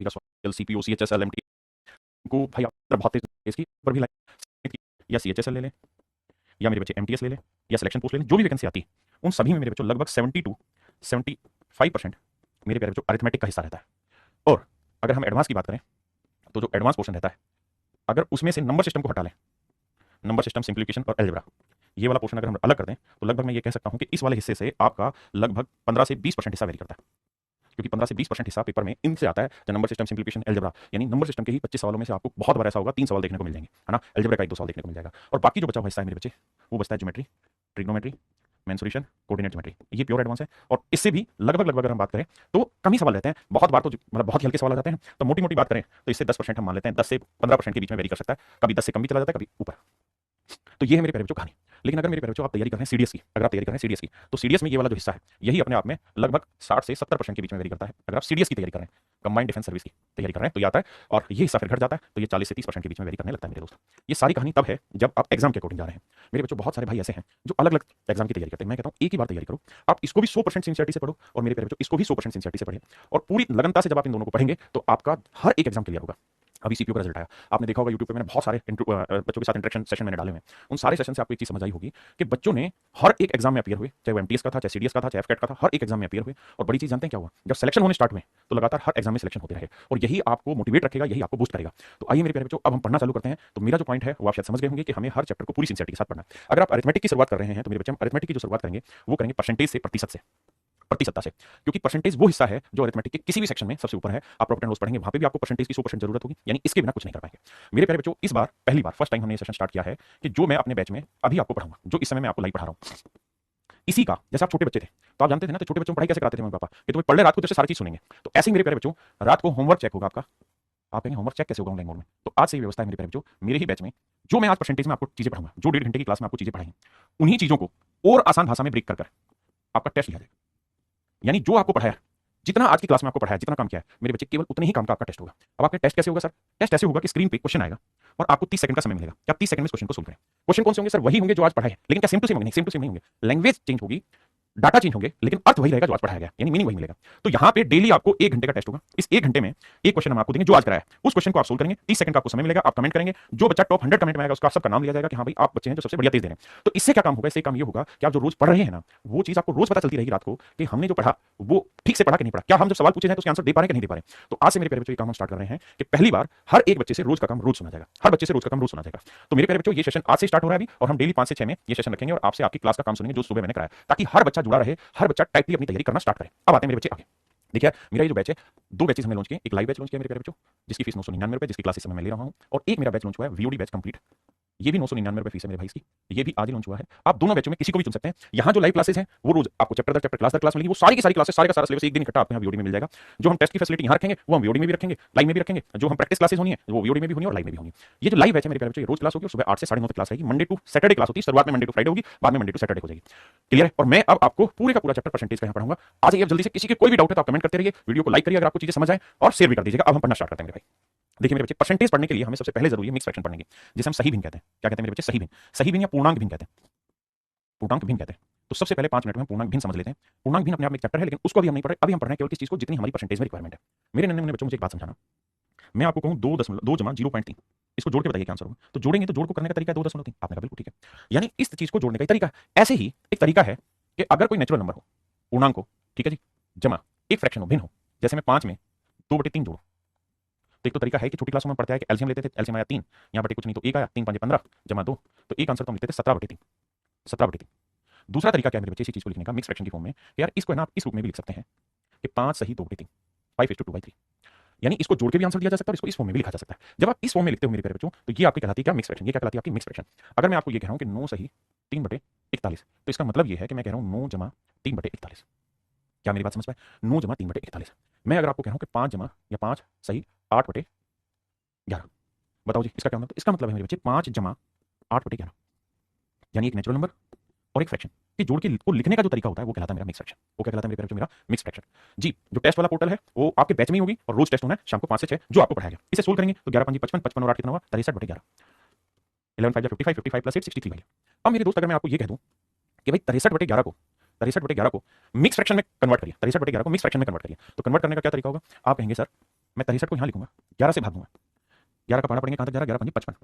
का soil CPU CHSL MT को भाई आप बहुत तेज इसकी पर भी लाइन या सीएचएसएल ले लें या मेरे बच्चे एमटीएस ले लें या सिलेक्शन पोस्ट ले लें, जो भी वैकेंसी आती है उन सभी में मेरे बच्चों लगभग 70 to 75% मेरे प्यारे बच्चों अरिथमेटिक का हिस्सा रहता है। और अगर हम एडवांस की बात करें तो जो एडवांस पोर्शन रहता है, अगर उसमें से नंबर सिस्टम को हटा लें, नंबर सिस्टम सिंप्लीफिकेशन और अलजेब्रा, ये वाला पोर्शन अगर हम अलग कर दें तो लगभग मैं ये कह सकता हूं कि इस वाले हिस्से से आपका लगभग 15 से 20% हिस्सा वेरी करता है, क्योंकि 15 से 20% हिस्सा पेपर में इनसे आता है, जो नंबर सिस्टम सिंप्लीफिकेशन अलजेब्रा, यानी नंबर सिस्टम के ही 25 सवालों में से आपको बहुत बार ऐसा होगा 3 सवाल देखने को मिल जाएंगे, है ना, अलजेब्रा का 1-2 सवाल देखने को मिल जाएगा, और बाकी जो बचा हुआ हिस्सा है मेरे बच्चे वो बचता है geometry, trigonometry, mensuration, coordinate geometry, ये प्योर एडवांस है। और इससे भी लगभग अगर हम बात करें तो कम ही सवाल रहते हैं, बहुत बार तो मतलब बहुत ही हल्के सवाल आ जाते हैं, तो मोटी मोटी बात करें तो इससे 10% हम मान लेते हैं, 10 से 15% के बीच में वेरी कर सकता है, कभी 10 से कम भी चला जाता है, कभी ऊपर। तो ये है मेरे प्यारे बच्चों कहानी। लेकिन अगर मेरे प्यारे बच्चों आप तैयारी कर रहे हैं सीडीएस की, अगर आप तैयारी कर रहे हैं सीडीएस की, तो सीडीएस में ये वाला जो हिस्सा है यही अपने आप में लगभग 60 से 70% के बीच में वेरी करता है। अगर आप सीडीएस की तैयारी कर रहे हैं, कंबाइंड डिफेंस सर्विस की तैयारी कर रहे हैं, तो ये आता है, और ये हिस्सा फिर घट जाता है, तो ये 40 से 30% के बीच में वेरी करने लगता है मेरे दोस्त। ये सारी कहानी तब है जब आप एग्जाम के अकॉर्डिंग जा रहे हैं। मेरे बच्चों बहुत सारे भाई ऐसे हैं जो अलग अलग एग्जाम की तैयारी करते हैं। मैं कहता हूँ एक ही बार तैयारी करो, आप इसको भी 100% सिंसियरिटी से पढ़ो, और मेरे प्यारे बच्चों इसको भी 100% सिंसियरिटी से पढ़ें, और पूरी लगनता से जब आप इन दोनों को पढ़ेंगे तो आपका हर एक एग्जाम क्लियर होगा। अभी सीपीयू का रिजल्ट आया, आपने देखा होगा यूट्यूब पे, मैंने बहुत सारे बच्चों के साथ इंटरेक्शन सेशन मैंने डाले हुए हैं। उन सारे सेशन से आपको एक चीज समझ आई होगी कि बच्चों ने हर एक एग्जाम में अपीयर हुए, चाहे वो एमटीएस का था, चाहे सीडीएस का था, चाहे एफकेट का था, हर एक एग्जाम में अपीयर हुए। और बड़ी चीज जानते हैं क्या हुआ, जब सिलेक्शन होने स्टार्ट हुए तो लगातार हर एग्जाम में सिलेक्शन होते रहे, और यही आपको मोटिवेट रखेगा, यही आपको बूस्ट करेगा। तो आइए मेरे प्यारे बच्चों अब हम पढ़ना चालू करते हैं। तो मेरा जो पॉइंट है वो आप शायद समझ गए होंगे कि हमें हर चैप्टर को पूरी सिंसियरिटी के साथ पढ़ना है। अगर आप अरिथमेटिक की शुरुआत कर रहे हैं तो मेरे बच्चे हम अरिथमेटिक की जो शुरुआत करेंगे वो करेंगे परसेंटेज से, प्रतिशत से, प्रतिशतता से, क्योंकि परसेंटेज वो हिस्सा है जो अरिथमेटिक के किसी भी सेक्शन में सबसे ऊपर है। आप प्रॉफिट एंड लॉस पढ़ेंगे, वहां पे भी आपको परसेंटेज की 100% जरूरत होगी, यानी इसके बिना कुछ नहीं कर पाएंगे। मेरे प्यारे बच्चों इस बार पहली बार फर्स्ट टाइम हमने ये सेशन स्टार्ट किया है कि जो मैं अपने बैच में अभी आपको पढ़ाऊंगा, जो इस समय मैं आपको लाइव पढ़ा रहा हूं, इसी का, जैसे आप छोटे बच्चे थे तो आप जानते थे ना, तो छोटे बच्चों को पढ़ाई कैसे कराते थे मम्मी पापा कि तुम्हें पढ़ ले रात को, जैसे सारी चीज सुनेंगे, तो ऐसे ही मेरे प्यारे बच्चों रात को होमवर्क चेक होगा आपका। आप कहेंगे होमवर्क चेक कैसे होगा ऑनलाइन मोड में, तो आज से ये व्यवस्था है मेरे प्यारे बच्चों, मेरे ही बैच में जो मैं आज परसेंटेज में आपको चीजें पढ़ाऊंगा, जो 1.5 घंटे की क्लास में आपको चीजें पढ़ाई उन्हीं चीजों को और आसान भाषा में ब्रेक कर आपका टेस्ट लिया जाएगा। यानी जो आपको पढ़ाया, जितना आज की क्लास में आपको पढ़ाया, जितना काम किया है मेरे बच्चे, केवल उतने ही काम का आपका टेस्ट होगा। अब आपका टेस्ट कैसे होगा सर? टेस्ट ऐसे होगा कि स्क्रीन पे क्वेश्चन आएगा और आपको 30 सेकंड का समय मिलेगा कि आप 30 सेकंड में क्वेश्चन को सोल्व करें। क्वेश्चन कौन से होंगे सर? वही होंगे जो आज पढ़ाए हैं, लेकिन क्या सेम टू सेम होंगे? सेम टू सेम नहीं होंगे, लैंग्वेज चेंज होगी, डाटा चेंज होंगे, लेकिन अर्थ वही रहेगा जो आज पढ़ाया गया, यानी मीनिंग वही मिलेगा। तो यहाँ पे डेली आपको 1 घंटे का टेस्ट होगा। इस 1 घंटे में एक क्वेश्चन हम आपको देंगे जो आज कराया है, उस क्वेश्चन को आप सोल्व करेंगे, 30 सेकंड का आपको समय मिलेगा, आप कमेंट करेंगे, जो बच्चा टॉप 100 कमेंट में आएगा उसका सबका नाम लिया जाएगा कि हाँ भाई आप बच्चे हैं जो सबसे बढ़िया तेज दे रहे हैं। तो इससे क्या काम होगा? इससे काम ये होगा कि आप जो रोज पढ़ रहे हैं ना, वो चीज आपको रोज पता चलती रहेगी रात को कि हमने जो पढ़ा वो ठीक से पढ़ा कि नहीं पढ़ा, क्या हम जब सवाल पूछे जाए तो उसके आंसर दे पा रहे हैं कि नहीं दे पा रहे। तो आज से मेरे प्यारे बच्चों ये काम हम स्टार्ट कर रहे हैं कि पहली बार हर एक बच्चे से रोज का काम रोज सुना जाएगा, हर बच्चे से रोज का काम रोज सुना जाएगा। तो मेरे प्यारे बच्चों ये सेशन आज से स्टार्ट हो रहा है अभी, और हम डेली 5 से 6 में ये सेशन रखेंगे और आपसे आपकी क्लास का काम सुनेंगे जो सुबह मैंने कराया, ताकि हर बच्चा जुड़ा रहे, हर बच्चा टाइपली अपनी तैयारी करना स्टार्ट करे। अब आते हैं मेरे बच्चे आगे। देखिए मेरा ये जो बैच है, 2 बैचेस हमने लॉन्च किए, एक लाइव बैच लॉन्च किया मेरे प्यारे बच्चों जिसकी फीस 999 रुपए, जिसकी क्लास इस समय मैं ले रहा हूं, और एक मेरा बैच लॉन्च हुआ है वीओडी बैच कंप्लीट, ये भी 999 रुपए फीस है मेरे भाई इसकी, ये भी आज ही लॉन्च हुआ है। आप दोनों बैचों में किसी को भी चुन सकते हैं। यहाँ जो लाइव क्लासेस हैं वो रोज आपको चैप्टर दर चैप्टर, क्लास दर क्लास मिलेगी, वो सारी की सारी क्लासेस, सारे का सारा सिलेबस एक दिन इकट्ठा आपको यहाँ वीओडी में मिल जाएगा। जो हम टेस्ट की फैसिलिटी यहाँ रखेंगे वो हम वीओडी में भी रखेंगे, लाइव में भी रखेंगे, जो हम प्रैक्टिस क्लासेस होनी है वो वीओडी में भी होनी है और लाइव में भी होनी है। ये जो लाइव बैच है मेरे प्यारे बच्चों, रोज क्लास होगी और सुबह 8 से 9:30 तक क्लास रहेगी, मंडे टू सैटरडे क्लास होती है, शुरुआत में मंडे टू फ्राइडे होगी, बाद में मंडे टू सैटरडे हो जाएगी। क्लियर है? और मैं अब आपको पूरे का पूरा चैप्टर परसेंटेज का यहाँ पढ़ाऊंगा। आज ये जल्दी से, किसी के कोई भी डाउट है तो आप कमेंट करते रहिए, वीडियो को लाइक करिए अगर आपको चीजें समझ आए, और शेयर भी कर दीजिएगा। अब हम पढ़ना स्टार्ट करते हैं मेरे भाई। देखिए मेरे बच्चे, परसेंटेज पढ़ने के लिए हमें सबसे पहले जरूरी है मिक्स फ्रैक्शन पढ़ने की, जिसे हम सही भिन्न कहते हैं। क्या कहते हैं मेरे बच्चे? सही भिन्न, सही भिन्न या पूर्णांक भिन्न कहते हैं, पूर्णांक भिन्न कहते हैं। तो सबसे पहले 5 मिनट में पूर्णांक भिन्न समझ लेते हैं। पूर्णांक भिन्न अपने आप में एक चैप्टर है, लेकिन उसको भी हम नहीं पढ़ रहे, अभी हम पढ़ रहे हैं केवल किस चीज को, जितनी हमारी परसेंटेज में रिक्वायरमेंट है। मेरे नन्हे मुन्ने बच्चों, मुझे एक बात समझाना, मैं आपको कहूं 2 जमा 0.3, इसको जोड़ के बताइए क्या आंसर होगा। तो जोड़ेंगे तो जोड़ को करने का तरीका है 2.3, आपने कहा बिल्कुल ठीक है, यानी इस चीज को जोड़ने का तरीका है। ऐसे ही एक तरीका है कि अगर कोई नेचुरल नंबर हो, पूर्णांक हो, ठीक है जी, जमा एक फ्रैक्शन हो, भिन्न हो, जैसे मैं 5 में 2/3 जोड़ू, तो एक तो तरीका है कि छोटी क्लासों में पढ़ते हैं कि एलसीएम लेते थे, एलसीएम आया 3, यहाँ बटे कुछ नहीं तो 1 आया, 3 5 15 जमा 2, तो एक आंसर तो हम लिखते थे 17/3, 17/3। दूसरा तरीका क्या है मेरे बच्चे इसी चीज को लिखने का, मिक्स फ्रैक्शन की फॉर्म में, कि यार इसको है ना आप इस रूप में भी लिख सकते हैं कि 5 सही 2/3, 5:2/3, यानी इसको जोड़ के भी आंसर दिया जा सकता है और इसको इस फॉर्म में भी लिखा जा सकता है। जब आप इस फॉर्म में लिखते हो मेरे प्यारे बच्चों, तो ये आपकी कहलाती है क्या? Mix fraction. ये क्या कहलाती है? आपकी मिक्स फ्रैक्शन। अगर मैं आपको ये कह रहा हूं कि 9 सही 3/41, तो इसका मतलब ये है कि मैं कह रहा हूं 9 जमा 3/41। क्या मेरी बात समझ पाए? 9 जमा 3/41। मैं अगर आपको कह रहा हूं कि 5 जमा या 5 सही 8/11, बताओ जी इसका क्या मतलब? इसका मतलब है मेरे बच्चे 5 जमा 8/11, यानी एक नेचुरल नंबर और एक फ्रैक्शन के जोड़ के को लिखने का जो तरीका होता है वो कहलाता है मेरा मिक्स फ्रैक्शन। वो क्या कहलाता है मेरे प्यारे बच्चों? मेरा मिक्स फ्रैक्शन। जी, जो टेस्ट वाला पोर्टल है वो आपके बैच में ही होगी, और रोज टेस्ट होना है शाम को 5 से 6, जो आपको पढ़ाया गया। इसे सोल्व करेंगे तो 11 5 55, 55 और 8 कितना हुआ? 63/11, 11 5 55, 55 प्लस 8 63 भाई। अब मेरे दोस्त अगर मैं आपको ये कह दूं कि भाई 63/11 को मिक्स फ्रैक्शन में कन्वर्ट करिए, 63/11 को मिक्स फ्रैक्शन में कन्वर्ट करिए, तो कन्वर्ट करने का क्या तरीका होगा? आप कहेंगे सर मैं 63 को यहाँ लिखूंगा, 11 से भाग दूंगा, 11 का पहाड़ा पड़ेंगे कहाँ तक जा रहा है, 11 55,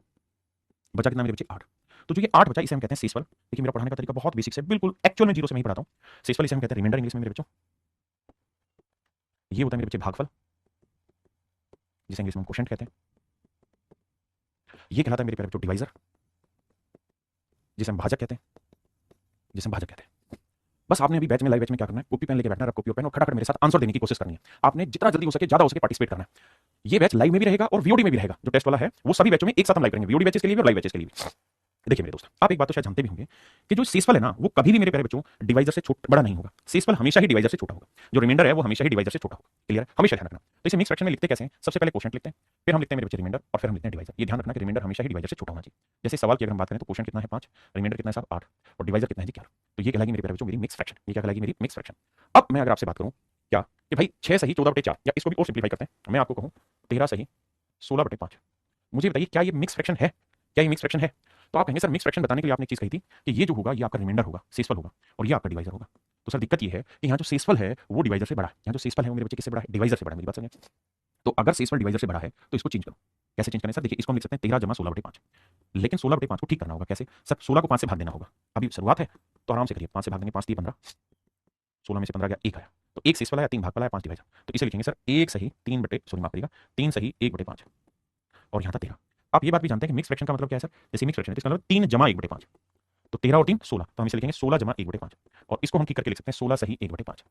बचा कितना मेरे बच्चे 8। तो जो ये 8 बचा इसे हम कहते हैं शेषफल। देखिए मेरा पढ़ाने का तरीका बहुत बेसिक है, बिल्कुल एक्चुअल में जीरो से मैं ही पढ़ाता हूँ। शेषफल इसे हम कहते हैं रिमाइंडर इंग्लिश में मेरे बच्चों। ये होता है मेरे बच्चे भागफल, जिसे इंग्लिश में हम क्वोशिएंट कहते हैं। ये कहलाता है मेरे प्यारे बच्चों डिवाइजर, जिसे हम भाजक कहते हैं, जिसे हम भाजक कहते हैं। बस आपने अभी बैच में, लाइव बैच में क्या करना है, कॉपी पेन लेके बैठना है, कॉपी और पेन, और खड़ा मेरे साथ आंसर देने की कोशिश करनी है। आपने जितना जल्दी हो सके, ज्यादा हो सके पार्टिसिपेट करना है। ये बैच लाइव में भी रहेगा और वीओडी में भी रहेगा, जो टेस्ट वाला है वो सभी बैचों में एक साथ हम लाइव करेंगे, वीओडी बैचेस के लिए भी और लाइव बैचेस के लिए भी। देखिए मेरे दोस्त, आप एक बात तो शायद जानते भी होंगे कि जो शेषफल है ना, वो कभी भी मेरे प्यारे बच्चों डिवाइजर से बड़ा नहीं होगा। शेषफल हमेशा ही डिवाइजर से छोटा होगा, जो रिमाइंडर है वो हमेशा ही डिवाइजर से छोटा होगा। क्लियर है, हमेशा ध्यान रखना। तो इसे मिक्स फ्रैक्शन में लिखते कैसे हैं, सबसे पहले क्वोशिएंट लिखते हैं, फिर हम लिखते हैं मेरे बच्चे रिमाइंडर, और फिर हम लिखते हैं डिवाइजर। ये ध्यान रखना कि रिमाइंडर हमेशा ही डिवाइजर से छोटा होना चाहिए। जैसे सवाल की अगर हम बात करें तो क्वोशिएंट कितना है 5, रिमाइंडर कितना है साहब 8, और डिवाइजर कितना है जी 11। तो ये कहलाएगी मेरे प्यारे बच्चों मेरी मिक्स फ्रैक्शन। ये क्या कहलाएगी मेरी मिक्स फ्रैक्शन। अब मैं अगर आपसे बात करूं क्या कि भाई 6 सही 14/4, या इसको भी और सिंप्लीफाई करते हैं, मैं आपको कहूं 13 सही 16/5, मुझे बताइए क्या ये मिक्स फ्रैक्शन है, क्या ये मिक्स फ्रैक्शन है। तो आप कहेंगे सर मिक्स फ्रैक्शन बताने के लिए आपने एक चीज कही थी कि ये जो होगा ये आपका रिमाइंडर होगा, शेषफल होगा, और ये आपका डिवाइजर होगा। तो सर दिक्कत ये है कि यहाँ जो शेषफल है वो डिवाइजर से बड़ा है, यहाँ जो शेषफल है वो मेरे बच्चे किससे बड़ा है, डिवाइजर से बड़ा है। मेरी बात समझे। तो अगर शेषफल डिवाइजर से बड़ा है तो इसको चेंज करो। कैसे चेंज करें सर, देखिए इसको हम लिख सकते हैं 13 जमा 16/5, लेकिन 16/5 को ठीक करना होगा कैसे सर, 16 को 5 से भाग देना होगा। अभी शुरुआत है तो आराम से करिए, 5 से भाग देंगे, 5 3 15, 16 में से 15 गया, 1 आया, तो 1 शेषफल आया, 3 भागफल आया, 5 डिवाइजर। तो इसे लिखेंगे सर 1 सही 3 बटे, सॉरी माफ करिएगा, 3 सही 1/5, और यहाँ था 13। आप ये बात भी जानते हैं कि मिक्स फ्रैक्शन का मतलब क्या है सर, जैसे मिक्स फ्रैक्शन है तो इसका मतलब 3 जमा 1/5, तो 13 और 3 16, तो हम इसे लिखेंगे 16 जमा 1/5, और इसको हम ठीक करके लिख सकते हैं 16 सही 1/5।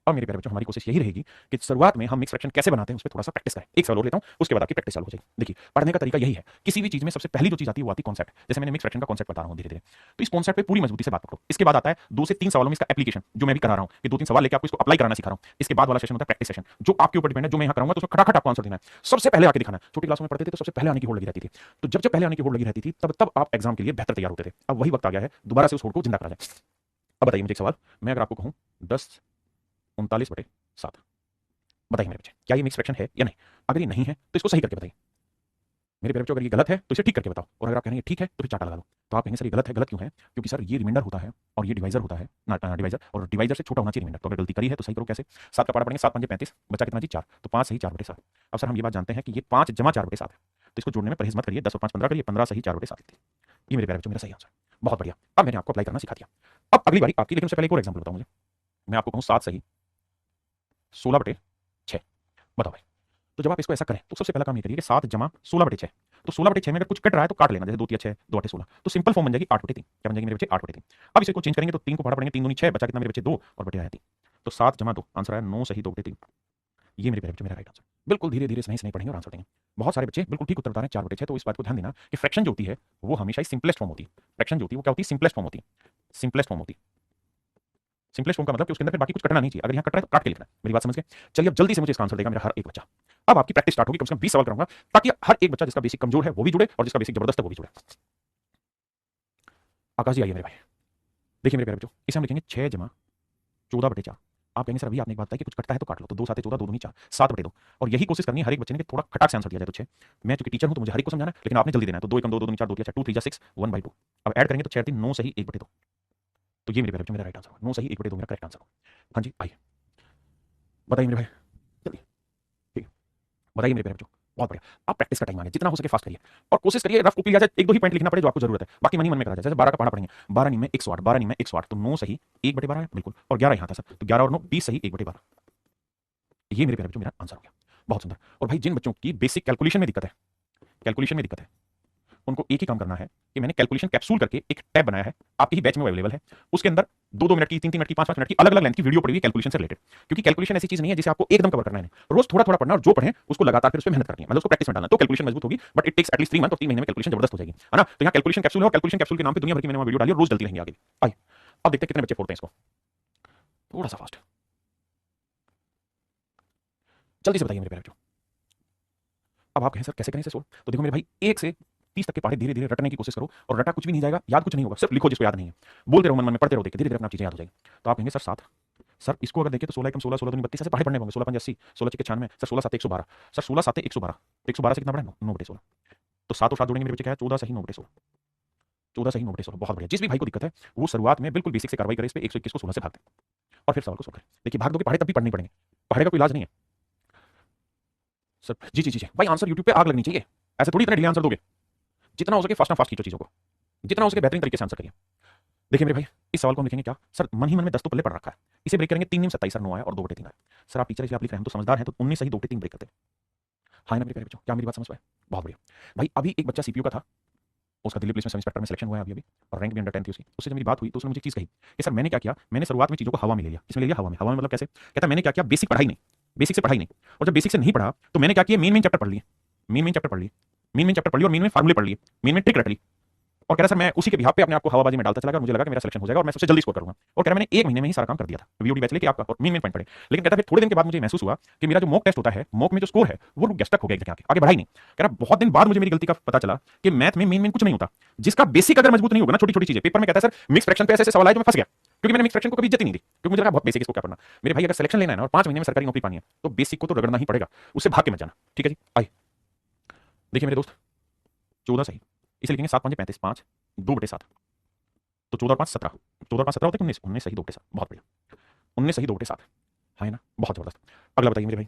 अब मेरे प्यारे बच्चों हमारी कोशिश यही रहेगी कि शुरुआत में हम मिक्स फ्रैक्शन कैसे बनाते हैं उस पर थोड़ा सा प्रैक्टिस करें। एक सवाल और लेता हूं, उसके बाद आपकी प्रैक्टिस चालू हो जाएगी। देखिए पढ़ने का तरीका यही है, किसी भी चीज में सबसे पहली जो चीज आती है वो आती है कॉन्सेप्ट। जैसे मैंने मिक्स फ्रैक्शन का कॉन्सेप्ट बता रहा हूं धीरे धीरे, तो इस कॉन्सेप्ट पे पूरी मजबूती से बात पकड़ो। इसके बाद आता है 2 से 3 सवालों में इसका एप्लीकेशन, जो मैं भी करा रहा हूं कि 2-3 सवाल लेके आपको इसको अप्लाई कराना सिखा रहा हूं। इसके बाद वाला सेशन होता है प्रैक्टिस सेशन, जो आपके ऊपर डिपेंड है, जो मैं यहां कराऊंगा तो उसमें खटाखट आपको आंसर देना है, सबसे पहले आके दिखाना है। छोटी क्लासों में पढ़ते थे तो सबसे पहले आने की होड़ लगी रहती थी, तो जब जब पहले आने की होड़ लगी रहती थी तब तब आप एग्जाम के लिए बेहतर तैयार होते थे। अब वही वक्त आ गया है दोबारा से उस होड़ को जिंदा करा जाए। अब बताइए मुझे एक सवाल, मैं अगर आपको कहूं 10 39/7, बताइए मेरे बच्चे क्या ये मिक्स फ्रैक्शन है या नहीं। अगर ये नहीं है तो इसको सही करके बताइए मेरे प्यारे बच्चों, अगर ये गलत है तो इसे ठीक करके बताओ, और अगर आप कहेंगे ठीक है तो फिर चाटा लगा दो। तो आप कहेंगे सर ये गलत है, गलत क्यों है, क्योंकि सर ये रिमाइंडर होता है और ये डिवाइजर होता है ना, डिवाइजर, और डिवाइजर से छोटा होना चाहिए रिमाइंडर। तो अगर गलती करी है तो सही करो। कैसे, 7 का पारा पड़ेंगे, 7 5 35, बचा कितना जी 4, तो 5 सही 4/7। अब सर हम ये बात जानते हैं कि ये 5 जमा 4/7 है, तो इसको जोड़ने में परहेज मत करिए, 10 और 5 15 करिए, 15 सही 4/7 लिखिए। ये मेरे प्यारे बच्चों मेरा सही आंसर। बहुत बढ़िया, अब मैंने आपको अप्लाई करना सिखा दिया। अब अगली बारी आपकी, लेकिन उससे पहले एक और एग्जाम्पल बताऊं मुझे, मैं आपको कहूँ 7 सही 16/6, बताओ भाई। तो जब आप इसको ऐसा करें तो सबसे पहला काम ये करिए कि 7 जमा 16/6, तो 16/6 में अगर कुछ कट रहा है तो काट लेना, जैसे 2 3 6 2 8 16, तो सिंपल फॉर्म बन जाएगी 8/3। क्या बन जाएगी मेरे बच्चे 8/3। अब इसे को चेंज करेंगे तो 3 को पढ़ा पड़ेंगे, 3 दूनी 6, बचा कितना मेरे बच्चे 2, और बटे आया 3, तो 7 जमा 2, आंसर आया 9 सही 2/3। ये मेरे बच्चे मेरा राइट आंसर। बिल्कुल धीरे धीरे सही पढ़ेंगे और आंसर देंगे। बहुत सारे बच्चे बिल्कुल ठीक उत्तर बता रहे हैं 4/6, तो इस बात को ध्यान देना कि फ्रैक्शन जो होती है वो हमेशा ही सिंपलेस्ट फॉर्म होती है। फ्रैक्शन जो होती है वो क्या होती है, सिंपलेस्ट फॉर्म होती है, सिंपलेस्ट फॉर्म होती है। सिंपलेस्ट फॉर्म का मतलब कि उसके अंदर फिर बाकी कुछ कटना नहीं चाहिए, अगर यहाँ कट रहा है तो काट के लिखना है। मेरी बात समझ गए। चलिए अब जल्दी से मुझे इसका आंसर देगा मेरा हर एक बच्चा। अब आपकी प्रैक्टिस स्टार्ट होगी, कम से कम 20 सवाल कराऊंगा, ताकि हर एक बच्चा जिसका बेसिक कमजोर है वो भी जुड़े और जिसका बेसिक जबरदस्त है वो भी जुड़े। आकाश जी आइए मेरे भाई, देखिए मेरे प्यारे बच्चों, इसे हम लिखेंगे 6 जमा 14/4। आप कहेंगे सर अभी आपने एक बात बताई कि कुछ कटता है तो काट लो, तो 2 7 14, 2 दूनी 4, 7/2, और यही कोशिश करनी है हर एक बच्चे ने कि थोड़ा खटाक से आंसर दिया जाए। तो 6, मैं चूंकि टीचर हूं तो मुझे हर एक को समझाना है, लेकिन आपने जल्दी देना है, तो 2 1 2 2 दूनी 4 2 3 2 3 6 1/2। अब ऐड करेंगे तो 6 3 9 सही 1/2, तो ये मेरे प्यारे बच्चों मेरा राइट आंसर होगा, 9 सही 1/2 मेरा करेक्ट आंसर होगा। हाँ जी आइए बताइए मेरे भाई, चलिए ठीक है, बताइए मेरे प्यारे बच्चों। बहुत बढ़िया, आप प्रैक्टिस का टाइम आ गया, जितना हो सके फास्ट करिए, और कोशिश करिए रफ कॉपी आ जाए, 1 2 ही पॉइंट लिखना पड़े जो आपको जरूरत है, बाकी मन ही मन में करा जाए। जैसे 12 का पढ़ा पड़ेंगे, 12 नहीं में 108, 12 नहीं में 108, तो 9 सही 1/12 है बिल्कुल, और 11 यहाँ था सर, तो 11 और 9 20 सही 1/12। ये मेरे प्यारे बच्चों मेरा आंसर हो गया। बहुत सुंदर। और भाई जिन बच्चों की बेसिक कैलकुलेशन में दिक्कत है, कैलकुलेशन में दिक्कत है, उनको एक ही काम करना है कि मैंने कैलकुलेशन कैप्सूल करके एक टैब बनाया है, आपकी ही बैच में अवेलेबल है। उसके अंदर 2 2 मिनट की, 3 3 मिनट की, 5 5 मिनट की अलग अलग लेंथ की वीडियो पड़ी हुई कैलकुलेशन से रिलेटेड, क्योंकि कैलकुलेशन ऐसी चीज नहीं है जिसे आपको एकदम कवर करना है। रोज थोड़ा थोड़ा पढ़ना, और जो पढ़ें उसको लगातार फिर उसमें मेहनत करनी है, मतलब उसको प्रैक्टिस में डालना, तो कैलकुलेशन मजबूत होगी। But it takes at least 3 month, और 3 महीने में कैलकुलेशन जबरदस्त हो जाएगी, है ना। तो यहाँ कैलकुलेशन कैप्सूल है, और कैलकुलेशन कैप्सूल के नाम पे दुनिया भर की मैंने वीडियो डाली, और रोज डलती रहेंगी आगे भी। आइए अब देखते हैं कितने बच्चे फोड़ते हैं इसको, थोड़ा सा फास्ट, जल्दी से बताइए मेरे प्यारे बच्चों। अब आप कहें सर कैसे करें इसे सोल्व, तो देखो मेरे भाई 1 से 30 तक के पढ़े धीरे धीरे रटने की कोशिश करो, और रटा कुछ भी नहीं जाएगा, याद कुछ नहीं होगा, सिर्फ लिखो जिसको याद नहीं है, बोलते रहो मन मन में, पढ़ते रहो, देखिए धीरे धीरे अपना चीजें याद हो जाएगी। तो आप कहेंगे सर 7, सर इसको अगर देखें तो 16 1 16 16 2 32, ऐसे पढ़े पढ़ने होंगे, 16 5 80, 16 6 96, सर 16 7 112, सर 16 7 112, तो 112 से कितना बढ़ा 9/16, तो 7 और 7 जोड़ेंगे मेरे बच्चे क्या है 14 सही 9/16, 14 सही 9/16। बहुत बढ़िया, जिस भी भाई को दिक्कत है वो शुरुआत में बिल्कुल बेसिक से कार्रवाई करे, इस पे 121 को 16 से भाग दें, और फिर सवाल को सोल्व करें। देखिए भाग दोगे पढ़े तब भी पढ़ने पड़ेंगे, पढ़े का कोई इलाज नहीं है। सर जी जी जी जी भाई, आंसर यूट्यूब पे आग लगनी चाहिए, ऐसे थोड़ी इतने डिले आंसर दोगे। जितना हो सके फास्ट एंड फास्ट खींचो चीज़ों को, जितना हो सके बेहतरीन तरीके से आंसर करिए। देखिए मेरे भाई, इस सवाल को हम लिखेंगे क्या सर, मन ही मन में 10 तो पल्ले पड़ रखा है, इसे ब्रेक करेंगे 3 नीम 27 सर 9 आया और 2/3 आया। सर आप टीचर इसलिए आप लिख रहे हैं, हम तो समझदार हैं, तो 19 सही 2/3 ब्रेक करते हैं। हाँ ना मेरे प्यारे बच्चों, क्या मेरी बात समझ पाए? बहुत बढ़िया भाई। अभी एक बच्चा सीपीयू का था, उसका दिल्ली पुलिस में सब इंस्पेक्टर में सिलेक्शन हुआ है अभी अभी, और रैंक भी अंडर 10 थी उसकी। उससे जब मेरी बात हुई तो उसने मुझे एक चीज़ कही कि सर मैंने क्या किया, मैंने शुरुआत में चीज़ों को हवा में ले लिया। इसमें ले लिया हवा में, हवा में मतलब कैसे? कहता मैंने क्या किया, बेसिक पढ़ाई नहीं, बेसिक से पढ़ाई नहीं, और जब बेसिक से नहीं पढ़ा तो मैंने क्या किया, मेन मेन चैप्टर पढ़ लिए, मेन मेन चैप्टर पढ़ लिए, मेन मेन चैप्टर पढ़ लिए और मेन मेन फार्मूले पढ़ लिए, मेन मेन ट्रिक रट ली। और कह रहा सर मैं उसी के बिहाफ पे अपने आप को हवाबाजी में डालता चला गया और मुझे लगा कि मेरा सिलेक्शन हो जाएगा और मैं सबसे जल्दी स्कोर करूंगा। और कह रहा मैंने 1 महीने में ही सारा काम कर दिया था, वीओडी बैच लेके आपका और मेन मेन पॉइंट पढ़े। लेकिन कहता फिर थोड़े दिन के बाद मुझे महसूस हुआ कि मेरा जो मॉक टेस्ट होता है, मॉक में जो स्कोर है वो गेस्टक हो गया, एकदम आगे बढ़ा ही नहीं। कह रहा बहुत दिन बाद मुझे मेरी गलती का पता चला कि मैथ में मेन मेन कुछ नहीं होता, जिसका बेसिक अगर मजबूत नहीं होगा ना, छोटी छोटी चीजें पेपर में कहता है सर मिक्स फ्रैक्शन पे ऐसे सवाल आए जो मैं फंस गया, क्योंकि मैंने मिक्स फ्रैक्शन को कभी इज्जत ही नहीं दी, क्योंकि मुझे लगा बहुत बेसिक इसको क्या पढ़ना। मेरे भाई अगर सिलेक्शन लेना है ना और 5 महीने में सरकारी नौकरी पानी है तो बेसिक को तो रगड़ना ही पड़ेगा, उससे भाग के मत जाना। ठीक है जी, आइए देखिए मेरे दोस्त, 14 सही, इसे लिखेंगे 7 5 35 5 2/7, तो 14 और 5 17, 14 और 5 17 होते हैं 19, 19 सही 2/7, बहुत बढ़िया, 19 सही 2/7 है ना, बहुत जबरदस्त। अगला बताइए मेरे भाई,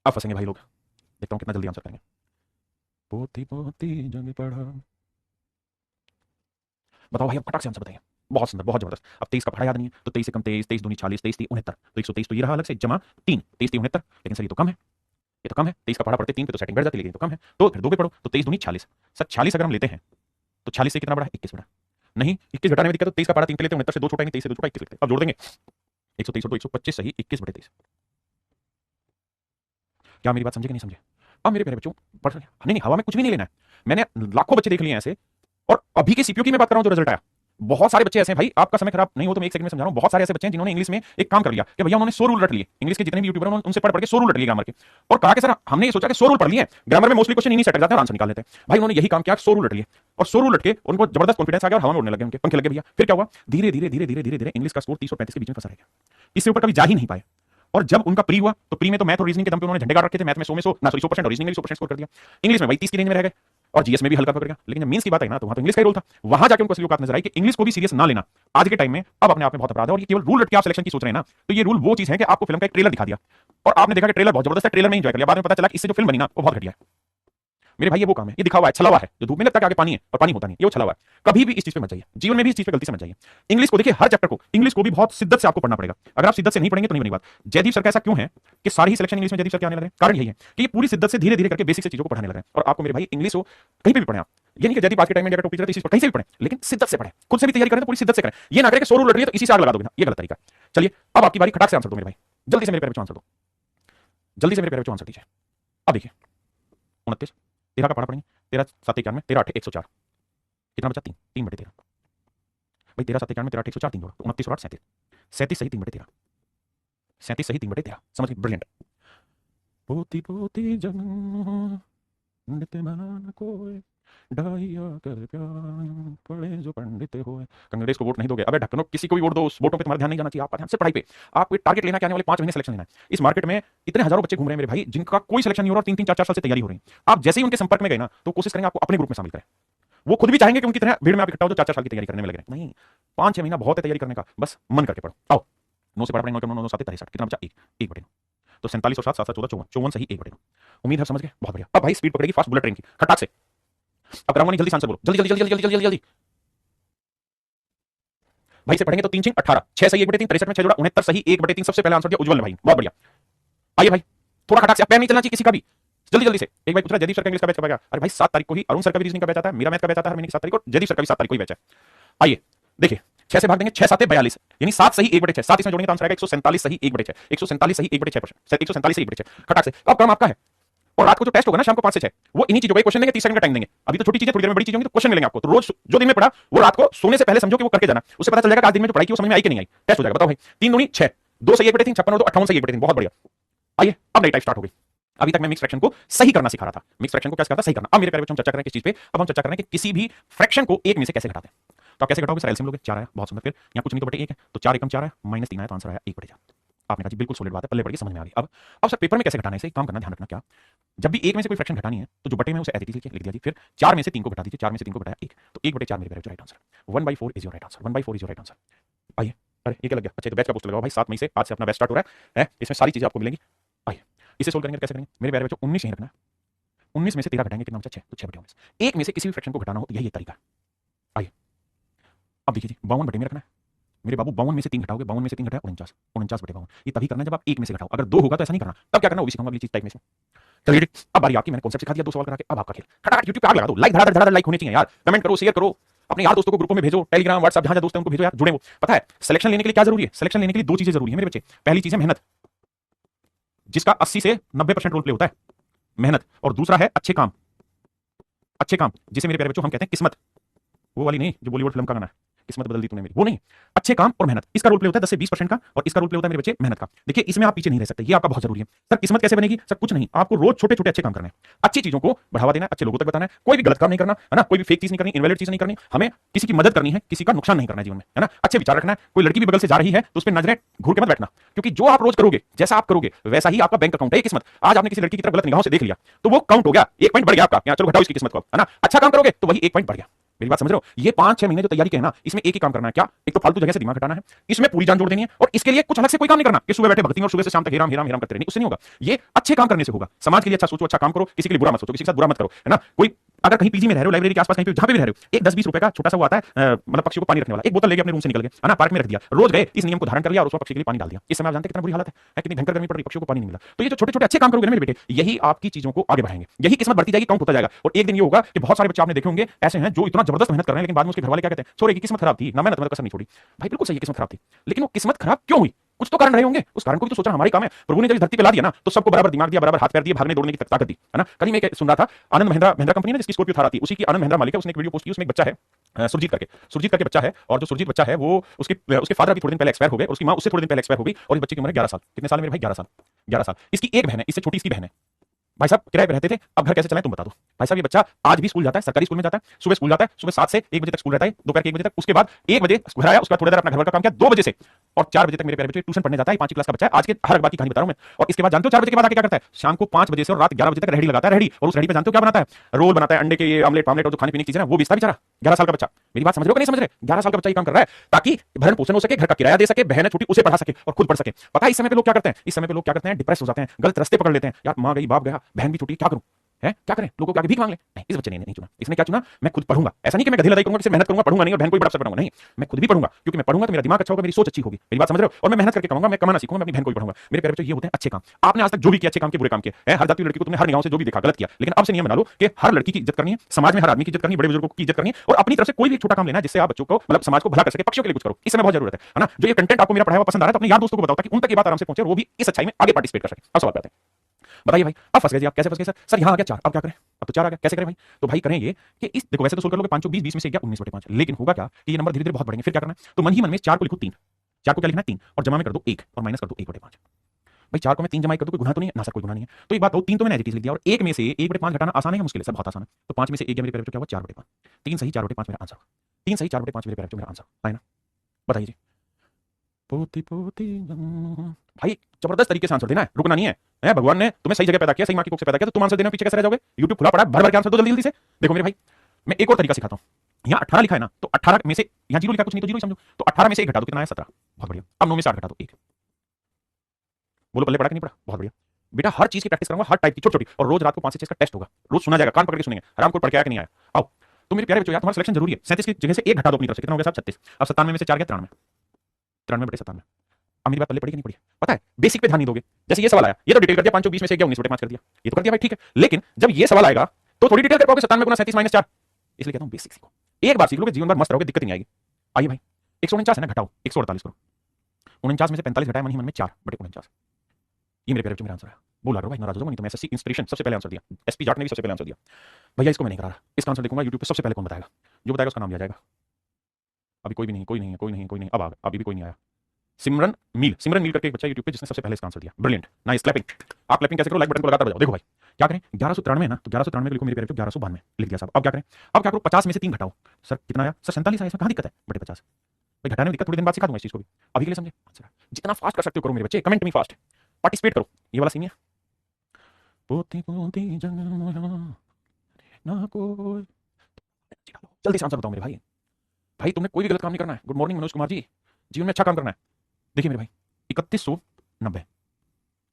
अब फंसेंगे भाई लोग, देखता हूँ कितना जल्दी आंसर करेंगे। पोती पोती जंग पढ़ा, बताओ भाई, अब फटाक से आंसर बताइए, बहुत सुंदर बहुत जबरदस्त। अब 23 का पढ़ा याद नहीं है तो 23 से कम 23, 23 दूनी 40, 23 3 69, तो 123 तो ये रहा अलग से, जमा 3, 23 3 69, लेकिन सर ये तो कम है, ये तो कम है, 23 का पढ़ा पढ़ते 3 पे तो सेटिंग बैठ जाती, लेकिन ये तो कम है, तो फिर 2 पे पढ़ो तो 23 दूनी 40। सर 40 अगर हम लेते हैं तो 40 से कितना बड़ा है, 21 बड़ा नहीं, 21 घटाने में दिक्कत, तो 23 का पढ़ा 3 पे लेते हैं, 69 से 2 छोटा, 23 से 2 छोटा 21 लिखते हैं। अब जोड़ देंगे 123 और 2 125 सही 21/23। क्या मेरी बात समझे कि नहीं समझे? अब मेरे प्यारे बच्चों पढ़, नहीं नहीं हवा में कुछ भी नहीं लेना है, मैंने लाखों बच्चे देख लिए ऐसे, और अभी के सीपीयू की मैं बात कर रहा हूं जो रिजल्ट आया, बहुत सारे बच्चे ऐसे हैं भाई, आपका समय खराब नहीं हो तो मैं 1 सेकंड में समझा रहा हूं, बहुत सारे ऐसे बच्चे हैं जिन्होंने इंग्लिश में एक काम कर लिया कि भैया उन्होंने 100 रूल रट लिए, इंग्लिश के जितने भी यूट्यूबर हैं उनसे पढ़ पढ़ के 100 रूल रट लिए ग्रामर के, और कहा कि सर हमने ये सोचा कि 100 रूल पढ़ लिए, ग्रामर में मोस्टली क्वेश्चन इन्हीं से अटक जाते हैं और आंसर निकाल लेते हैं। भाई उन्होंने यही काम किया, 100 रूल रट लिए, और 100 रूल रट के उनको जबरदस्त कॉन्फिडेंस आ गया और हवा में उड़ने लगे, उनके पंखे लगे भैया। फिर क्या हुआ, धीरे धीरे धीरे धीरे धीरे धीरे इंग्लिश का स्कोर 30 और 35 के बीच में फंसा रह गया, इससे ऊपर कभी जा ही नहीं पाए। और जब उनका प्री हुआ तो प्री में तो मैथ और रीजनिंग के दम पे उन्होंने झंडे गाड़ रखे थे, मैथ में 100 में 100 ना, सॉरी 100% और रीजनिंग में भी 100% स्कोर कर दिया, इंग्लिश में वही 30 की रेंज में रह गए, और जीएस में भी हल्का पकड़ गया। लेकिन जब मींस की बात आई ना तो वहां तो इंग्लिश का ही रोल था, वहां जाके उनको असली औकात नजर आई कि इंग्लिश को भी सीरियस ना लेना आज के टाइम में अब अपने आप में बहुत अपराध है, और ये केवल रूल रट के आप सिलेक्शन की सोच रहे हैं ना, तो ये रूल वो चीज है कि आपको फिल्म का एक ट्रेलर दिखा दिया और आपने देखा कि ट्रेलर बहुत जबरदस्त है, ट्रेलर में एंजॉय कर लिया, बाद में पता चला कि इससे जो फिल्म बनी ना वो बहुत घटिया है। मेरे भाई ये वो काम है, ये दिखा हुआ है, छला हुआ है, जो धूप में लगता है कि आगे पानी है और पानी होता नहीं, ये वो छला हुआ है। कभी भी इस चीज पे मत जाइए, जीवन में भी इस चीज पे गलती से मत जाइए। इंग्लिश को देखिए, हर चैप्टर को इंग्लिश को भी बहुत शिद्दत से आपको पढ़ना पड़ेगा, अगर आप शिद्दत से नहीं पढ़ेंगे तो नहीं बनी बात। जयदीप सर का ऐसा क्यों है कि सारी ही सिलेक्शन इंग्लिश में जयदीप सर के आने लगे? कारण यही है कि ये पूरी शिद्दत से धीरे धीरे करके बेसिक से चीजों को पढ़ाने लगे, और आपको मेरे भाई इंग्लिश हो कहीं पे भी पढ़े आप, ये नहीं कि जयदीप आज के टाइम में टॉपिक इसी पर कहीं से भी पढ़े, लेकिन शिद्दत से पढ़े, खुद से भी तैयारी करें तो पूरी शिद्दत से करें, ये ना करें कि 100 रूल रट लिए तो इसी से आग लगा दोगे ना, ये गलत तरीका। चलिए अब आपकी बारी, खटाक से आंसर दो मेरे भाई, जल्दी से मेरे प्यारे बच्चों आंसर दो, जल्दी से मेरे प्यारे बच्चों आंसर दीजिए। अब देखिए 29, 13 का पढ़ा पढ़ेंगे, 13 7 91, 13 8 104, कितना बचा 3, 3/13 भाई, 13 7 91, 13 8 104, 3 जोड़ो तो 29 और 8 37, 37 सही 3/13, 37 सही 3/13, समझ गए, ब्रिलियंट। पोती पोती जंग नित्य कोय डाइया कर प्यार पढ़े जो पंडित होए। कांग्रेस को वोट नहीं दोगे, अबे ढक्कनो किसी को भी वोट दो, उस वोटों पे तुम्हारा ध्यान नहीं जाना चाहिए, आपका ध्यान सिर्फ पढ़ाई पे। आपको टारगेट लेना, आने वाले 5 महीने सिलेक्शन लेना है। इस मार्केट में इतने हजारों बच्चे घूम रहे हैं मेरे भाई, जिनका कोई सिलेक्शन नहीं हो रहा, 3 3 4 4 साल से तैयारी हो रही है। आप जैसे ही उनके संपर्क में गए ना तो कोशिश करेंगे आपको अपने ग्रुप में शामिल करें, वो खुद भी चाहेंगे कि उनकी तरह भीड़ में आप इकट्ठा हो जो 4 4 साल की तैयारी करने में लगे। नहीं, 5 6 महीना बहुत है तैयारी करने का, बस मन करके पढ़ो। आओ 9 से पढ़ा पढ़ेंगे, 9 9 7 63, कितना बचा 1 1/9, तो 47 और 7 7 7 14 54 सही 1/9। उम्मीद है समझ गए, बहुत बढ़िया। अब भाई स्पीड पकड़ेगी फास्ट बुलेट ट्रेन की, खटाक से। अब कराऊंगा नहीं, जल्दी से आंसर बोलो, जल्दी जल्दी जल्दी जल्दी जल्दी जल्दी जल्दी। भाई से पढ़ेंगे तो 3 6 18, 6 सही 1/3, 63 में 6 जोड़ा 69 सही 1/3, सबसे पहले आंसर दिया उज्जवल ने भाई, बहुत बढ़िया। आइए भाई थोड़ा खटाक से, पैर नहीं चलना चाहिए किसी का भी, जल्दी जल्दी से। एक भाई पूछ रहा जयदीप सर का इंग्लिश का बैच कब आएगा? अरे भाई 7 तारीख को ही अरुण सर का भी रीजनिंग का बैच आता है, मेरा मैथ का बैच आता है हर महीने की 7 तारीख को, जयदीप सर का भी 7 तारीख को ही बैच है। आइए देखिए 6 से भाग देंगे, 6 7 42, यानी 7 सही 1/6, 7 इसमें जोड़ेंगे तो आंसर आएगा 147 सही 1/6, 147 सही 1/6%, 147 सही 1/6, खटाक से। अब काम आपका है, और रात को जो टेस्ट होगा ना शाम को 5 से 6, वो इन्हीं चीजों का क्वेश्चन देंगे, 30 सेकंड का टाइम देंगे। अभी तो छोटी चीजें, थोड़ी देर में बड़ी चीजें होंगी, तो क्वेश्चन मिलेंगे आपको, तो रोज जो दिन में पढ़ा वो रात को सोने से पहले समझो कि वो करके जाना, उससे पता चल जाएगा आज दिन में जो पढ़ाई की वो समझ में आई कि नहीं आई, टेस्ट हो जाएगा। बताओ भाई 3 दूनी 6, 2 सही 1/3, 56 और 2 58 सही 1/3, बहुत बढ़िया। आइए अब नई टाइप स्टार्ट हो गई। अभी तक मैं मिक्स फ्रैक्शन को सही करना सिखा रहा था, मिक्स फ्रैक्शन को क्या सिखाता, सही करना। अब मेरे प्यारे बच्चों हम चर्चा करें किस चीज पे, अब हम चर्चा करें कि किसी भी फ्रैक्शन को एक में से कैसे घटाते हैं। तो आप कैसे घटाओगे सर, एलसीएम लोगे, 4 आया, बहुत सुंदर। फिर यहाँ कुछ नहीं तो बटे 1 है, तो 4 एकम 4 है, -3 आया तो आंसर आया 1/4। आपने कहा जी बिल्कुल सॉलिड बात है, पल्ले पड़ गई, समझ में आ गई। अब सर पेपर में कैसे घटाना है इसे, एक काम करना, ध्यान रखना, क्या जब भी 1 में से कोई फ्रैक्शन घटानी है तो जो बटे में उसे एज इट इज लिख दिया जी। फिर 4 में से 3 को घटा दीजिए, 4 में से 3 को घटाया 1, तो 1/4 मेरे right answer, 1/4 is your right answer, 1/4 is your right answer. आइए, अरे ये क्या लग गया, अच्छा तो बैच का पोस्ट लगाओ भाई, 7 मई से, आज से अपना बैच स्टार्ट हो रहा है, इसमें सारी चीजें आपको मिलेंगी। आइए इसे सोल्व करेंगे तो कैसे करेंगे मेरे प्यारे बच्चों? 19 यहीं रखना है, 19 में से 13 घटाएंगे, कितना बचा? 6, तो 6/19। एक में से किसी भी फ्रैक्शन को घटाना हो तो यही एक तरीका। आइए अब देखिए जी, 52 बटे में रखना है मेरे बाबू। 52 में से 3 घटाओगे, 52 में से 3 घटाया 49, 49/52। ये तभी करना है जब आप एक में से घटाओ। अगर 2 होगा तो ऐसा नहीं करना, तब क्या करना वो भी सिखाऊंगा अगली चीज टाइप में से। चलिए ठीक, अब बारी आपकी। मैंने कॉन्सेप्ट सिखा दिया 2 सवाल करा के, अब आपका खेल। फटाफट यूट्यूब पे आग लगा दो, लाइक धड़ाधड़ धड़ाधड़ लाइक होने चाहिए यार। कमेंट करो, शेयर करो, अपने यार दोस्तों को ग्रुपों में भेजो, टेलीग्राम व्हाट्सएप जहां जहां दोस्त हैं उनको भेजो यार, जुड़े वो। पता है सिलेक्शन लेने के लिए क्या जरूरी है? सिलेक्शन लेने के लिए 2 चीजें जरूरी है मेरे बच्चे। पहली चीज है मेहनत, जिसका 80 से 90% रोल प्ले होता है, मेहनत। और दूसरा है अच्छे काम, अच्छे काम जिसे मेरे प्यारे बच्चों हम कहते हैं किस्मत। वो वाली नहीं जो बॉलीवुड फिल्म का गाना है, किस्मत बदल दी तूने मेरी, वो नहीं। अच्छे काम और मेहनत, इसका रोल प्ले होता है 10 से 20% का, और इसका रोल प्ले होता है मेरे बच्चे मेहनत का। देखिए इसमें आप पीछे नहीं रह सकते, ये आपका बहुत जरूरी है। सर किस्मत कैसे बनेगी? सर कुछ नहीं, आपको रोज छोटे छोटे अच्छे काम करने हैं, अच्छी चीजों को बढ़ावा देना है, अच्छे लोगों तक बताना है, कोई भी गलत काम नहीं करना है ना, कोई भी फेक चीज नहीं करनी, इनवैलिड चीज नहीं करनी, हमें किसी की मदद करनी है, किसी का नुकसान नहीं करना है जीवन में, है ना। अच्छे विचार रखना है, कोई लड़की भी बगल से जा रही है तो उस पर नजरें घूर के मत बैठना, क्योंकि जो आप रोज करोगे, जैसा आप करोगे वैसा ही आपका बैंक अकाउंट है। किस्मत, आज आपने किसी लड़की की तरफ गलत निगाहों से देख लिया तो वो काउंट हो गया, 1 पॉइंट बढ़ गया आपका। चलो घटाओ इसकी किस्मत को, है ना। अच्छा काम करोगे तो वही 1 पॉइंट बढ़ गया। मेरी बात समझ रहे हो? ये 5-6 महीने जो तैयारी के है ना, इसमें एक ही काम करना है। क्या? एक तो फालतू जगह से दिमाग हटाना है, इसमें पूरी जान जोड़ देनी है, और इसके लिए कुछ अलग से कोई काम नहीं करना कि सुबह बैठे भक्ति और सुबह से शाम तक हेराम हेराम हेराम करते रहनी, उससे नहीं होगा। ये अच्छे काम करने से होगा। समाज के लिए अच्छा सोचो, अच्छा काम करो, किसी के लिए बुरा मत सोचो, किसी के साथ बुरा मत करो, है ना। कोई अगर कहीं पीजी में रह रहे हो, लाइब्रेरी के आसपास कहीं पे जहां पे भी रह रहे हो, एक 10-20 रुपए का छोटा सा वो आता है, मतलब पक्षियों को पानी रखने वाला, एक बोतल लेके अपने रूम से निकल गए, है ना, पार्क में रख दिया, रोज गए, इस नियम को धारण कर लिया और उसमें पक्षी के लिए पानी डाल दिया। इस समय आप जानते हैं कितना बुरी हालत है, कितनी भयंकर गर्मी पड़ रही, पक्षियों को पानी नहीं मिला। तो ये जो छोटे छोटे अच्छे काम करोगे ना मेरे बेटे, यही आपकी चीजों को आगे बढ़ाएंगे, यही किस्मत बढ़ती जाएगी, काउंट होता जाएगा। और एक दिन ये होगा कि बहुत सारे बच्चे आपने देखे होंगे ऐसे हैं जो इतना जबरदस्त मेहनत कर रहे हैं, लेकिन बाद में उसके घर वाले क्या कहते हैं? सॉरी की किस्मत खराब थी ना, मेहनत कसर नहीं छोड़ी। भाई बिल्कुल सही, किस्मत खराब थी, लेकिन वो किस्मत खराब क्यों हुई? कुछ तो कारण रहे होंगे, उस कारण को भी तो सोचना हमारी काम है। प्रभु ने जब इस धरती पे ला दिया ना, तो सबको बराबर दिमाग दिया, बराबर हाथ पैर दिए, भागने दौड़ने की ताकत दी, है ना। कल ही मैं सुन रहा था, आनंद महिंद्रा महिंद्रा कंपनी है जिसकी स्कॉर्पियो थार आती है, उसी की आनंद महिंद्रा मालिक है, उसने एक वीडियो पोस्ट की, उसमें एक बच्चा है सुरजीत करके बच्चा है, और जो सुरजीत बच्चा है वो उसके फादर अभी थोड़े दिन पहले एक्सपायर हो गए, और उसकी मां उससे थोड़े दिन पहले एक्सपायर हो गई, और इस बच्चे की उम्र है 11 साल। कितने साल है मेरे भाई? 11 साल। 11 साल। इसकी एक बहन है, इससे छोटी इसकी बहन है। भाई साहब किराए पे रहते थे, अब घर कैसे चलाएं तुम बता दो। भाई साहब ये बच्चा आज भी स्कूल जाता है, सरकारी स्कूल में जाता है, सुबह स्कूल जाता है, सुबह 7 से 1 बजे तक स्कूल रहता है, दोपहर के 1 बजे तक, उसके बाद 1 बजे घर आया, उसके बाद थोड़ी देर अपना घर का काम किया 2 बजे से, और 4 बजे तक मेरे प्यारे बच्चे ट्यूशन पढ़ने जाता है। 5वीं क्लास का बच्चा है, आज के हर बात की कहानी बता रहा हूं मैं। और इसके बाद जानते हो 4 बजे के बाद आके क्या करता है? शाम को 5 बजे से और रात 11 बजे तक रेहड़ी लगाता है, रेहड़ी। और उस रेहड़ी पे जानते हो क्या बनाता है? रोल बनाता है, अंडे के ये आमलेट पामलेट और जो खाने पीने की चीजें हैं वो बेचता बेचारा। 11 साल का बच्चा। मेरी बात समझ रहे हो कि नहीं समझ रहे? 11 साल का बच्चा ये काम कर रहा है ताकि भरण पोषण हो सके, घर का किराया दे सके, बहन है छोटी उसे पढ़ा सके और खुद पढ़ सके। पता है इस समय पे लोग क्या करते हैं? इस समय पे लोग क्या करते हैं? डिप्रेस हो जाते हैं, गलत रास्ते पकड़ लेते हैं। यार मां गई, बाप गया, बहन भी छूटी, क्या करूं? है क्या करें? लोगों को आगे भीख मांग ले? नहीं, इस बच्चे ने नहीं चुना। इसने क्या चुना? मैं खुद पढ़ूंगा। ऐसा नहीं कि मैं गधी लड़ाई करूंगा, कि सिर्फ मेहनत करूंगा, पढ़ूंगा नहीं और बहन को भी बड़ा अफसर बनाऊंगा। नहीं, मैं खुद भी पढ़ूंगा, क्योंकि मैं पढ़ूंगा तो मेरा दिमाग अच्छा होगा, मेरी सोच अच्छी होगी। मेरी बात समझ रहे हो? और मैं मेहनत करके कमाऊंगा, मैं कमाना सीखूंगा, मैं अपनी बहन को भी पढ़ूंगा। मेरे प्यारे बच्चों ये होते हैं अच्छे काम। आपने आज तक जो भी किया अच्छे काम के बुरे काम किए हैं, हर जाति लड़की को तुमने हर निगाहों से जो भी देखा गलत किया, लेकिन अब से नियम बना लो कि हर लड़की की इज्जत करनी है, समाज में हर आदमी की इज्जत करनी है, बड़े बुजुर्गों की इज्जत करनी है, और अपनी तरफ से कोई भी छोटा काम लेना है जिससे आप बच्चों को मतलब समाज को भला कर सके, पक्षियों के लिए कुछ करो। इस समय बहुत जरूरत है ना। जो ये कंटेंट आपको मेरा पढ़ाया हुआ पसंद आ रहा है तो अपने यार दोस्तों को बताओ, ताकि उन तक ये बात आराम से पहुंचे और वो भी इस अच्छाई में आगे पार्टिसिपेट कर सके। अब सवाल करते हैं, बताइए भाई, अब फंस गए जी आप, कैसे फंस गए सर? सर यहाँ आ गया 4, अब क्या करें? अब तो 4 आ गया, कैसे करें भाई? तो भाई करें ये कि इस देखो, वैसे तो सोल्व कर लोगे 5 20 20 में से गया 19/5, लेकिन होगा क्या कि ये नंबर धीरे धीरे बहुत बढ़ेंगे। फिर क्या करना है? तो मन ही मन में 4 को लिखो 3, 4 को क्या लिखना है? 3, और जमा में कर दो 1 और माइनस कर दो 1/5। भाई 4 को मैं 3 जमा कर दूं, कोई गुनाह तो नहीं है ना सर? कोई गुनाह नहीं है। तो एक बात हो, 3 तो मैंने एज इट इज लिख दिया, और 1 में से 1/5 घटाना आसान है या मुश्किल है? सर बहुत आसान है। तो 5 में से 1 गया मेरे प्यारे बच्चों, क्या हुआ? 4/5। 3 सही 4/5 मेरा आंसर। 3 सही 4/5 मेरे प्यारे बच्चों मेरा आंसर है ना। बताइए जी। पोती पोती भाई जबरदस्त तरीके से आंसर देना है, रुकना नहीं है। भगवान ने तुम्हें सही जगह पैदा किया, सही मां की कोख से पैदा किया, तो तुम आंसर देने में पीछे कैसे रह जाओगे? यूट्यूब खुला पड़ा है, भर भर के आंसर दो जल्दी जल्दी से। देखो मेरे भाई, मैं एक और तरीका सिखाता हूं। यहाँ 18 लिखा है ना, तो 18 में से यहाँ 0 लिखा, कुछ नहीं तो 0 ही समझो। तो 18 में से 1 घटा दो, कितना आया? 17। बहुत बढ़िया। अब 9 में से 8 घटा दो 1। बोलो पल्ले पड़ा कि नहीं पड़ा? बहुत बढ़िया बेटा, हर चीज की प्रैक्टिस करूंगा, हर टाइप की छोटी छोटी, और रोज रात को 5 से 6 का टेस्ट होगा। रोज सुना जाएगा, कान पकड़ के सुनेंगे, आराम को पढ़ के आया कि नहीं आया। आओ तो मेरे प्यारे बच्चों, यार तुम्हारा सिलेक्शन जरूरी है। 37 की जगह से 1 घटा दो अपनी तरफ से, कितना हो गया साहब? 36। अब 97 में से 4 गया 93, 93/97। अब मेरी बात पल्ले पड़ी कि नहीं पड़ी? पता है बेसिक पे ध्यान नहीं दोगे। जैसे ये सवाल आया, ये तो डिटेल कर दिया, 5 20 में से गया 19/5 कर दिया, ये तो कर दिया भाई ठीक है, लेकिन जब ये सवाल आएगा तो थोड़ी डिटेल कर पाओगे। 97 गुना 37 माइनस 4। इसलिए कहता हूं बेसिक सीखो, एक बार सीख लोगे जीवन भर मस्त रहोगे, दिक्कत नहीं आएगी। आइए भाई, 149 है ना, घटाओ 148 करो। 49 में से 45 घटाया मन ही मन में 4/49। ये मेरे प्यारे बच्चों मेरा आंसर है। बोला करो भाई, नाराज हो जाओ नहीं तो। मैं एसएससी इंस्पिरेशन सबसे पहले आंसर दिया, एसपी जाट ने भी सबसे पहले आंसर दिया। भैया इसको मैं नहीं करा रहा, इसका आंसर देखूंगा यूट्यूब पे सबसे पहले कौन बताएगा, जो बताएगा उसका नाम लिया जाएगा। अभी कोई भी नहीं, कोई नहीं है, कोई नहीं, कोई नहीं। अब अभी भी कोई नहीं आया। सिमरन मील करके एक बच्चा यूट्यूब पे जिसने सबसे पहले इसका आंसर दिया। Brilliant, nice, clapping. आप क्लैपिंग कैसे करो? लाइक बटन को लगातार बजाओ। देखो भाई क्या करें, 1193 है ना, तो 1193 लिखो मेरे प्यारे बच्चों, 1192 लिख दिया साहब। अब क्या करें? अब क्या करो? 50 में से 3 घटाओ। सर कितना आया? सर 47 आया, इसमें कहां दिक्कत है? बटे 50 भाई, घटाने में दिक्कत, थोड़ी दिन बाद सिखा दूंगा इस चीज को भी। अभी के लिए समझे? जितना फास्ट कर सकते हो करो मेरे बच्चे, कमेंट में फास्ट पार्टिसिपेट करो। ये वाला सीन है, पोती पोती ना कोई, जल्दी से आंसर बताओ मेरे भाई। भाई तुमने कोई भी गलत काम नहीं करना है। गुड मॉर्निंग मनोज कुमार जी, जीवन में अच्छा काम करना है। देखिए मेरे भाई, 3190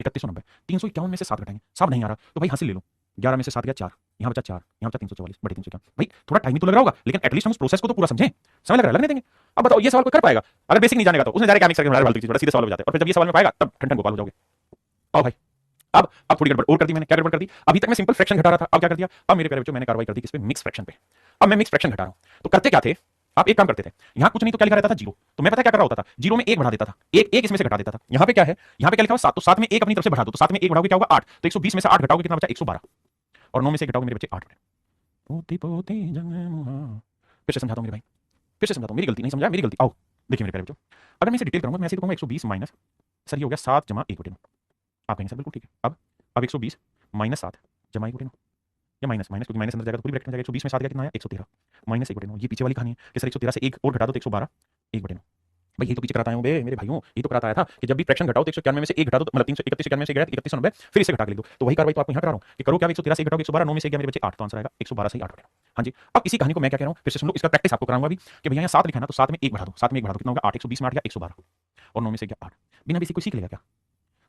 3190। 351 में से 7 घटाएंगे, 7 नहीं आ रहा तो भाई हासिल ले लो। 11 में से 7 गया 4, यहाँ बचा 4, यहाँ बचा 344 बटे 351। भाई थोड़ा टाइम ही तो लग रहा होगा, लेकिन एटलीस्ट हम उस प्रोसेस को तो पूरा समझें। समय लग रहा है, लगने देंगे। अब बताओ ये सवाल कोई कर पाएगा? अगर बेसिक नहीं जानेगा तो उसने डायरेक्ट क्या मिक्स करके फालतू चीज बड़ा सीधे सवाल हो जाते हैं, और फिर जब ये सवाल में पाएगा तब ठंडन गोपाल हो जाओगे। आओ भाई, अब थोड़ी गड़बड़ और कर दी मैंने। क्या गड़बड़ कर दी? अभी तक मैं सिंपल फ्रैक्शन घटा रहा था, अब क्या कर दिया? अब मेरे प्यारे बच्चों मैंने कार्रवाई कर दी किस पे? मिक्स फ्रैक्शन पे। अब मैं मिक्स फ्रैक्शन घटा रहा हूं। तो करते क्या थे आप? एक काम करते थे, यहां कुछ नहीं तो क्या लिखा रहता था? जीरो। तो मैं पता क्या कर रहा होता था? जीरो में एक बढ़ा देता था, एक एक इसमें से घटा देता था। यहां पे क्या है? यहां पे क्या लिखा हुआ? 7। तो 7 में एक अपनी तरफ से बढ़ा दो, तो 7 में एक बढ़ाओगे क्या होगा? 8। तो 120 में से 8 घटाओगे कितना बचा? 112। और 9 में से घटाओगे मेरे बच्चे 8। पोती पोती जंग मुहा। फिर से समझाता हूं मेरे भाई, फिर से समझाता हूं, मेरी गलती नहीं समझा, मेरी गलती। आओ देखिए मेरे प्यारे बच्चों, अगर मैं इसे डिटेल करूंगा मैं ऐसे तो कहूंगा 120 माइनस, सर ये हो गया 7 जमा 1 बटे 9। आप कहेंगे सर बिल्कुल ठीक है। अब 120 माइनस 7 जमा 1 बटे 9, या माइनस माइनस क्योंकि माइनस अंदर जाएगा तो पूरी ब्रैकेट में जाएगा। 120 में 7 गया कितना आया? 113 माइनस 1 बटे 9। ये पीछे वाली कहानी है कि सर 113 से एक और घटा दो तो 112 1 बटे 9। भाई यही तो पीछे कराता हूं बे मेरे भाइयों, यही तो कराता आया था कि जब भी फ्रैक्शन घटाओ तो 191 में से एक घटा दो, मतलब 331 में से गया 3190, फिर इसे घटा के लिख दो। तो वही कार्रवाई तो आपको यहां करा रहा हूं कि करो क्या? 113 से घटाओ 112, 9 में से गया मेरे बच्चे 8, तो आंसर आएगा 112 से 8 बटे 9। हां जी, अब इसी कहानी को मैं क्या कह रहा हूं फिर से सुन लो, इसका प्रैक्टिस आपको कराऊंगा अभी कि भैया यहां 7 लिखा है ना, तो 7 में 1 बढ़ा दो, 7 में 1 बढ़ा दो कितना होगा? 8। 120 में 8 गया 112, और 9 में से गया 8। बिना बेसिक कोई सीख लेगा क्या?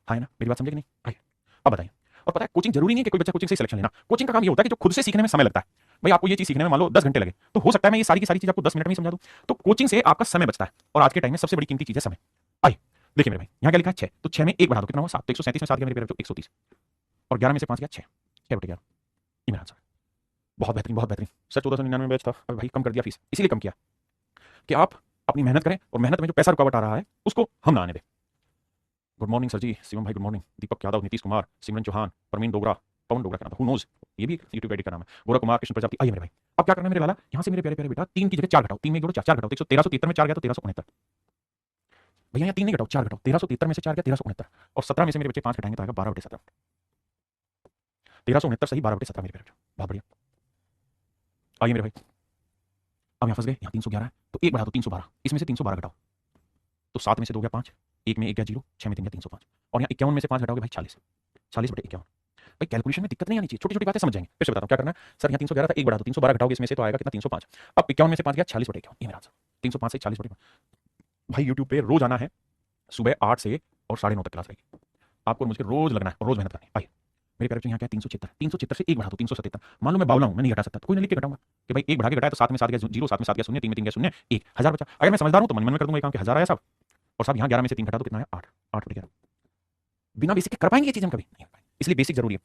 हाँ ना, मेरी बात समझे कि नहीं? आइए अब बताइए। और पता है कोचिंग जरूरी नहीं है कि कोई बच्चा कोचिंग से सिलेक्शन लेना। कोचिंग का काम ये होता है कि जो खुद से सीखने में समय लगता है, भाई आपको ये चीज सीखने में मान लो 10 घंटे लगे, तो हो सकता है मैं ये सारी की सारी चीज आपको 10 मिनट में ही समझा दूं। तो कोचिंग से आपका समय बचता है, और आज के टाइम में सबसे बड़ी कीमती चीज है समय। आइए देखिए मेरे भाई, यहाँ क्या लिखा है? 6। तो 6 में 1 बढ़ा दो कितना हुआ? 7। तो 137 में 7 गया मेरे प्यारे बच्चों 130, और 11 में से 5 गया 6, 6 बटे 11। ये मेरा आंसर। बहुत बेहतरीन, बहुत बेहतरीन। सर 1499 बैच था, अभी भाई कम कर दिया फीस, इसीलिए कम किया कि आप अपनी मेहनत करें, और मेहनत में जो पैसा रुकावट आ रहा है उसको हम ना आने दें। गुड मॉर्निंग सर जी, शिवम भाई गुड मॉर्निंग। दीपक यादव, नीतीश कुमार, सिमरन चौहान, परमीन डोगरा, पवन डोगरा का नाम था, हु नोज, ये भी यूट्यूब आईडी का नाम है, गौरव कुमार, कृष्ण प्रजापति। आइए मेरे भाई, अब क्या करना है मेरे लाला? यहाँ से मेरे प्यारे प्यारे बेटा 3 की जगह 4 घटाओ, 3 में जोड़ो 4, 4 घटाओ तो 1373 में 4 गया तो 1369। भैया यहाँ 3 नहीं घटाओ 4 घटाओ, 1373 में से 4 गया 1369, और 17 में से मेरे बच्चे 5 घटाएंगे तो आएगा 12 बटे 17। 1369 सही, 12 बटे 17 मेरे प्यारे, बहुत बढ़िया। आइए मेरे भाई, अब यहाँ फंस गए, यहाँ 311 है तो 1 बढ़ा दो 312, इसमें से 312 घटाओ तो 7 में से 2 गया 5, 1 में 1 गया 0, 6 में 3 गया 305, और यहाँ 51 में से 5 घटाओगे भाई 40, 40 बटे 51। भाई कैलकुलेशन में दिक्कत नहीं आनी चाहिए, छोटी छोटी बातें समझ जाएंगे। फिर से बताता हूँ क्या करना है। सर यहाँ 311 था, 1 बढ़ा दो 312 घटाओगे इसमें से तो आएगा कितना? 305। अब 51 में से 5 गया 40 बटे 51, ये मेरा आंसर। 305 से 40 बटे 51। भाई यूट्यूब पे रोज आना है, सुबह 8 से और 9:30 तक क्लास रहेगी, आपको मुझे रोज लगना है और रोज मेहनत करनी है। आइए मेरे प्यारे बच्चों, यहाँ क्या 376, 376 से 1 बढ़ा दो 377। मान लो मैं बावला हूँ, मैं नहीं घटा सकता, तो कोई ना लिख के घटाऊंगा कि भाई 1 बढ़ा के घटाया तो 7 में 7 गया 0, 7 में 7 गया 0, 3 में 3 गया 0, 1 1000 बचा। अगर मैं समझदार हूँ तो मन मन में कर दूंगा ये काम कि 1000 आया साहब, और साहब यहाँ 11 में से 3 घटा दो कितना है? 8, 8 बटे 11। बिना बेसिक के कर पाएंगे ये चीज हम कभी नहीं कर पाएंगे, इसलिए बेसिक जरूरी है,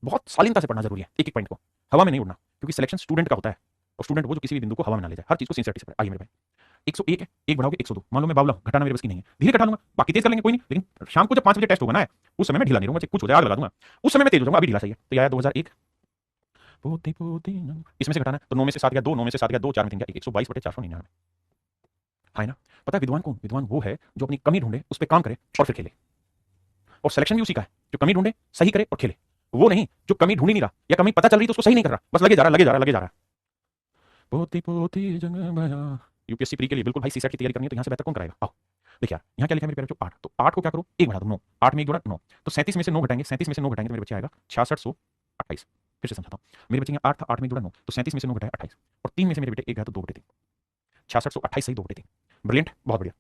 बहुत शालीनता से पढ़ना जरूरी है, एक एक पॉइंट को हवा में नहीं उड़ना, क्योंकि सिलेक्शन स्टूडेंट का होता है, और स्टूडेंट वो जो किसी भी बिंदु को हवा में ना ले जाए, हर चीज को सिंसियरिटी से पढ़े। आइए मेरे भाई, 101 है, 1 बढ़ाओगे 102, मान लो मैं बावला हूं, घटाना मेरे बस की नहीं है, धीरे घटा लूंगा, बाकी तेज कर लेंगे कोई नहीं, लेकिन शाम को जब 5 बजे टेस्ट होगा ना, उस समय मैं ढीला नहीं रहूंगा, कुछ हो जाए आग लगा दूंगा, उस समय मैं तेज हो जाऊंगा, अभी ढीला सही है। तो आया 2001, पोते पोते इसमें से घटाना है, तो 9 में से 7 गया 2, 9 में से 7 गया 2, 4 में 3 गया 122 बटे 499। है ना? पता है विद्वान कौन? विद्वान वो है जो अपनी कमी ढूंढे, उस पर काम करे और फिर खेले। और सिलेक्शन भी उसी का है, जो कमी ढूंढे सही करे और खेले, वो नहीं जो कमी ढूंढ ही नहीं रहा, या कमी पता चल रही तो उसको सही नहीं कर रहा, बस लगे जा रहा लगे जा रहा लगे जा रहा। पोती पोती जंग बजा। यूपीएससी प्री के लिए बिल्कुल भाई सीसेट की तैयारी करनी है तो यहाँ से बेहतर कौन कराएगा? आओ देखिए यार, यहाँ क्या लिखा है मेरे प्यारे बच्चों? 8। तो 8 को क्या करो? 1 बढ़ा दो 9, 8 में 1 जोड़ा 9, तो 37 में से 9 घटाएंगे, 37 में से 9 घटाएंगे तो मेरे बच्चे आएगा 6628। फिर से समझाता हूँ, मेरे बच्चे यहाँ 8 था, 8 में जोड़ा 9, तो 37 में से 9 घटाया 28, और 3 में से मेरे बेटे 1 गया तो 2 बटे 3, 6628 सही 2 बटे 3। ब्रिलियंट, बहुत बढ़िया।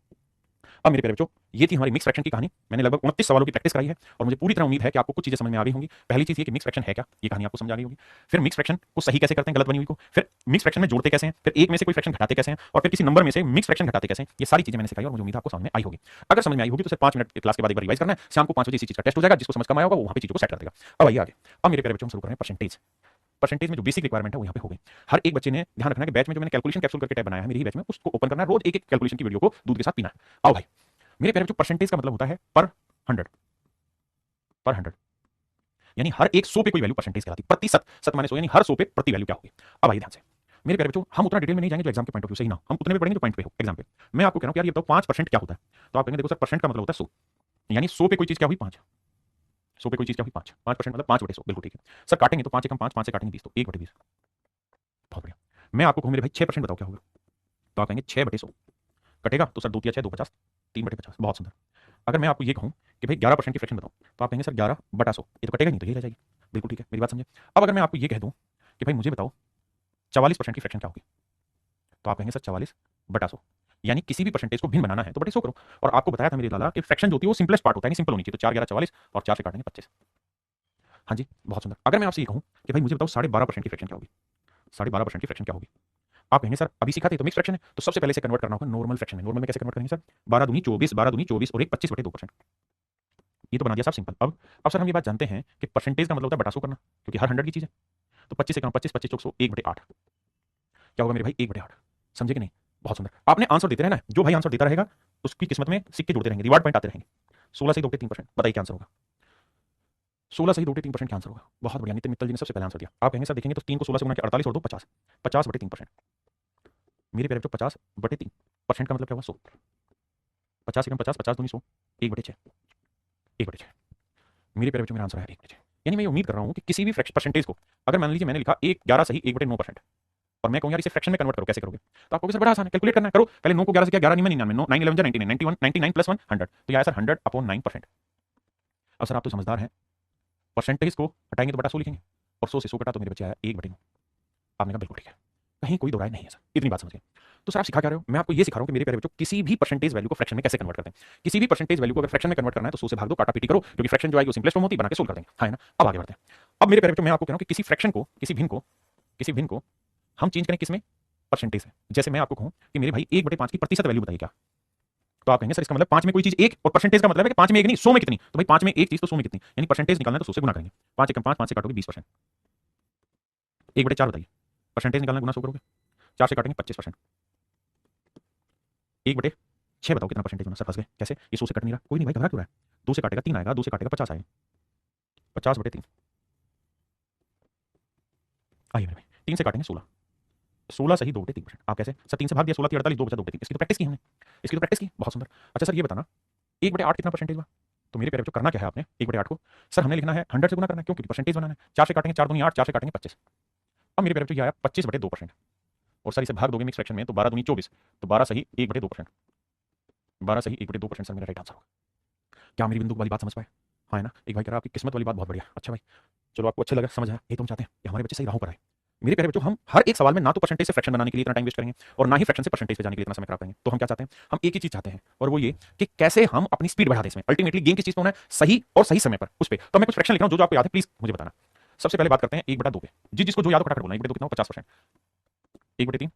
अब मेरे प्यारे बच्चों, ये थी हमारी मिक्स फ्रैक्शन की कहानी। मैंने लगभग 29 सवालों की प्रैक्टिस कराई है, और मुझे पूरी तरह उम्मीद है कि आपको कुछ चीजें समझ में आ गई होंगी। पहली चीज ये कि मिक्स फ्रैक्शन है क्या, ये कहानी आपको समझ आ गई होगी। फिर मिक्स फ्रैक्शन को सही कैसे करते हैं गलत बनी हुई को, फिर मिक्स फ्रैक्शन में जोड़ते कैसे हैं, फिर एक में से कोई फ्रैक्शन घटाते कैसे हैं, और फिर किसी नंबर में से मिक्स फ्रैक्शन घटाते कैसे हैं। ये सारी चीजें मैंने सिखाई और मुझे उम्मीद है आपको समझ में आई होगी। अगर समझ में आई होगी तो सिर्फ 5 मिनट क्लास के बाद एक बार रिवाइज करना है, शाम को 5 बजे इसी चीज का टेस्ट हो जाएगा, जिसको समझ कम आया होगा वो वहां पे चीजों को सेट कर देगा। अब आइए आगे, अब मेरे प्यारे बच्चों हम शुरू करें परसेंटेज। परसेंटेज में जो बेसिक रिक्वायरमेंट है वो यहाँ पे हो गई। हर एक बच्चे ने ध्यान रखना है कि बैच में जो मैंने कैलकुलेशन कैप्सूल करके टैब बनाया है मेरी बैच में, उसको ओपन करना है, रोज एक एक कैलकुलेशन की वीडियो को दूध के साथ पीना है। आओ भाई मेरे प्यारे बच्चों, परसेंटेज का मतलब होता है पर 100, पर 100 यानी हर एक 100 पे कोई वैल्यू परसेंटेज कहलाती है। प्रतिशत, सत माने 100, यानी हर 100 पे प्रति वैल्यू क्या होगी। अब आइए ध्यान से मेरे प्यारे बच्चों, हम उतना डिटेल में नहीं जाएंगे जो एग्जाम के पॉइंट ऑफ व्यू से ही ना, हम उतने में पढ़ेंगे जो पॉइंट पे हो एग्जाम पे। मैं आपको कह रहा हूं यार ये बताओ 5% क्या होता है, तो आप कहेंगे देखो सर परसेंट का मतलब होता है 100, यानी 100 पे कोई चीज क्या हुई 5, 100 पे कोई चीज क्या हुई 5, 5% मतलब 5 बटे 100, बिल्कुल ठीक है सर। काटेंगे तो 5 एकम 5, 5 से काटेंगे 20 तो 1 बटे 20, बहुत बढ़िया। मैं आपको कहूँ मेरे भाई 6% बताओ क्या होगा, तो आप कहेंगे 6 बटे 100, कटेगा तो सर 2 तिया 6 2 50, 3 बटे 50, बहुत सुंदर। अगर मैं आपको ये कहूँ कि भाई 11% की फ्रैक्शन बताओ, तो आप कहेंगे सर 11 बटा 100, ये तो कटेगा नहीं तो यही रह जाएगी, बिल्कुल ठीक है, मेरी बात समझे। अब अगर मैं आपको ये कह दूं कि भाई मुझे बताओ 44% की फ्रैक्शन क्या होगी, तो आप कहेंगे सर 44 बटा 100, यानी किसी भी परसेंटेज को भिन्न बनाना है तो बटे 100 करो। और आपको बताया था मेरे लाला कि फ्रैक्शन जो होती है वो सिंपलेस्ट पार्ट होता है, सिंपल होनी चाहिए। तो 4 11 44 और 4 से काटेंगे 25। हाँ जी, बहुत सुंदर। अगर मैं आपसे ये कहूँ कि भाई मुझे बताओ 12.5% की फ्रैक्शन क्या होगी, 12.5% की फ्रैक्शन क्या होगी? आप कहेंगे सर अभी सीखा थे तो मिक्स फ्रैक्शन है, तो सबसे पहले इसे कन्वर्ट करना होगा नॉर्मल फ्रैक्शन में। नॉर्मल में कैसे कन्वर्ट करेंगे सर? 12 दूनी 24, 12 दूनी 24 और एक 25/2%। ये तो बना दिया साहब सिंपल। अब सर हम ये बात जानते हैं कि परसेंटेज का मतलब होता है बटा 100 करना, क्योंकि हर 100 की चीज है। तो 25 से कम 25, 25 चौक 100, 1/8 क्या होगा मेरे भाई? 1/8। समझे कि नहीं? बहुत सुंदर। आपने आंसर देते रहना है, जो भाई आंसर देता रहेगा उसकी किस्मत में सिक्के जुड़ते रहेंगे, रिवार्ड पॉइंट आते रहेंगे। 16 से 2/3%, बताइए क्या आंसर होगा? 16 से ही 2/3% क्या आंसर होगा? बहुत बढ़िया, नितिन मित्तल जी ने सबसे पहले आंसर दिया। आप कहेंगे सर देखेंगे तो 3 को 16 से गुना किया 48 और 2 50, 50/3%। मेरे प्यारे बच्चों 50/3% का मतलब क्या हुआ? 100। 50 से कम 50, 50 दूनी 100, 1/6, 1/6। मेरे प्यारे बच्चों मेरा आंसर है 1/6। यानी मैं ये उम्मीद कर रहा हूँ कि किसी भी परसेंटेज को, अगर मान लीजिए मैंने लिखा 11 सही 1/9%, और मैं कहूँ यार इसे फ्रैक्शन में कन्वर्ट करो, कैसे करोगे? तो आपको सर बड़ा आसान है, कैलकुलेट करना है, करो। पहले 9 को 11 से किया 11 नहीं में 99, 9 9 11 जा 99, 91 99 प्लस 1 100, तो यह सर 100/9%। अब सर आप तो समझदार हैं, परसेंटेज को हटाएंगे तो बटा 100 लिखेंगे, और 100 से 100 कटा तो मेरे बच्चे आया 1/9। आपने कहा बिल्कुल ठीक है, कहीं कोई दो राय नहीं है सर, इतनी बात समझ गए। तो सर आप सिखा क्या रहे हो? मैं आपको ये सिखा रहा हूं कि मेरे प्यारे बच्चों किसी भी परसेंटेज वैल्यू को फ्रैक्शन में कैसे कन्वर्ट करते हैं। किसी भी परसेंटेज वैल्यू को अगर फ्रैक्शन में कन्वर्ट करना है तो 100 से भाग दो, काटा पीटी करो, क्योंकि फ्रैक्शन जो आएगी वो सिंपलेस्ट फॉर्म होती है, बना के सोल्व कर देंगे। हाँ है ना? अब आगे बढ़ते हैं। अब मेरे प्यारे बच्चों मैं आपको कह रहा हूं कि किसी फ्रैक्शन को, किसी भिन्न को हम चेंज करें किसमें? परसेंटेज में। जैसे मैं आपको कहूं कि मेरे भाई 1/5 की प्रतिशत वैल्यू बताइए क्या? तो आप कहेंगे सर इसका मतलब 5 में कोई चीज 1, और परसेंटेज का मतलब है कि 5 में 1 नहीं 100 में कितनी? तो भाई 5 में 1 चीज तो 100 में कितनी? यानी परसेंटेज निकालना है तो 100 से गुना करेंगे। 5 एकम 5, 5 से काटोगे 20%। 1/4 बताइए, परसेंटेज निकालना गुना 100 करोगे, 4 से काटेंगे 25%। 1/6 बताओ कितना परसेंटेज होना? सर फंस गए, कैसे? ये 100 से कट नहीं रहा। कोई नहीं भाई, घबरा क्यों रहा है? 2 से काटेगा 3 आएगा, 2 से काटेगा 50 आएगा, 50/3। आइए मेरे भाई 3 से काटेंगे 16, 16 सही 2/3%। आप कैसे सर? 3 से भाग दिया 16 3 48, 2 बचा 2/3। इसकी तो प्रैक्टिस की हमने, इसकी तो प्रैक्टिस की, बहुत सुंदर। अच्छा सर ये बताना 1/8 कितना परसेंटेज हुआ? तो मेरे प्यारे बच्चों करना क्या है आपने 1/8 को? सर हमने लिखना है 100 से गुना करना है, क्यों? क्योंकि परसेंटेज बनाना है। 4 से काटेंगे 4 दूनी 8, 4 से काटेंगे 25। अब मेरे प्यारे बच्चों ये आया 25/2%, और सर इसे भाग दोगे मिक्स फ्रैक्शन में तो 12 दूनी 24, तो 12 सही 1/2%, 12 सही 1/2% सर मेरा राइट आंसर होगा। क्या मेरी बिंदु वाली बात समझ पाए? हाँ है ना? एक भाई कह रहा आपकी किस्मत वाली बात बहुत बढ़िया। अच्छा भाई चलो, आपको अच्छा लगा, समझ आया, ये तो हम चाहते हैं कि हमारे बच्चे सही राहों पर आए। मेरे प्यारे बच्चों हम हर एक सवाल में ना तो परसेंटेज से फ्रैक्शन बनाने के लिए इतना टाइम वेस्ट करेंगे, और ना ही फ्रैक्शन से परसेंटेज पे जाने के लिए इतना समय खराब करेंगे। तो हम क्या चाहते हैं? हम एक ही चीज चाहते हैं, और वो ये कि कैसे हम अपनी स्पीड बढ़ा दें इसमें। अल्टीमेटली गेम किस चीज पे होना है? सही और सही समय पर, उस पे। तो मैं कुछ फ्रैक्शन लिख रहा हूं, जो आपको याद है प्लीज मुझे बताना। सबसे पहले बात करते हैं 1/2 पे। जिसको जो याद हो फटाफट बोलना। 1/2 कितना हो? 50%। 1/3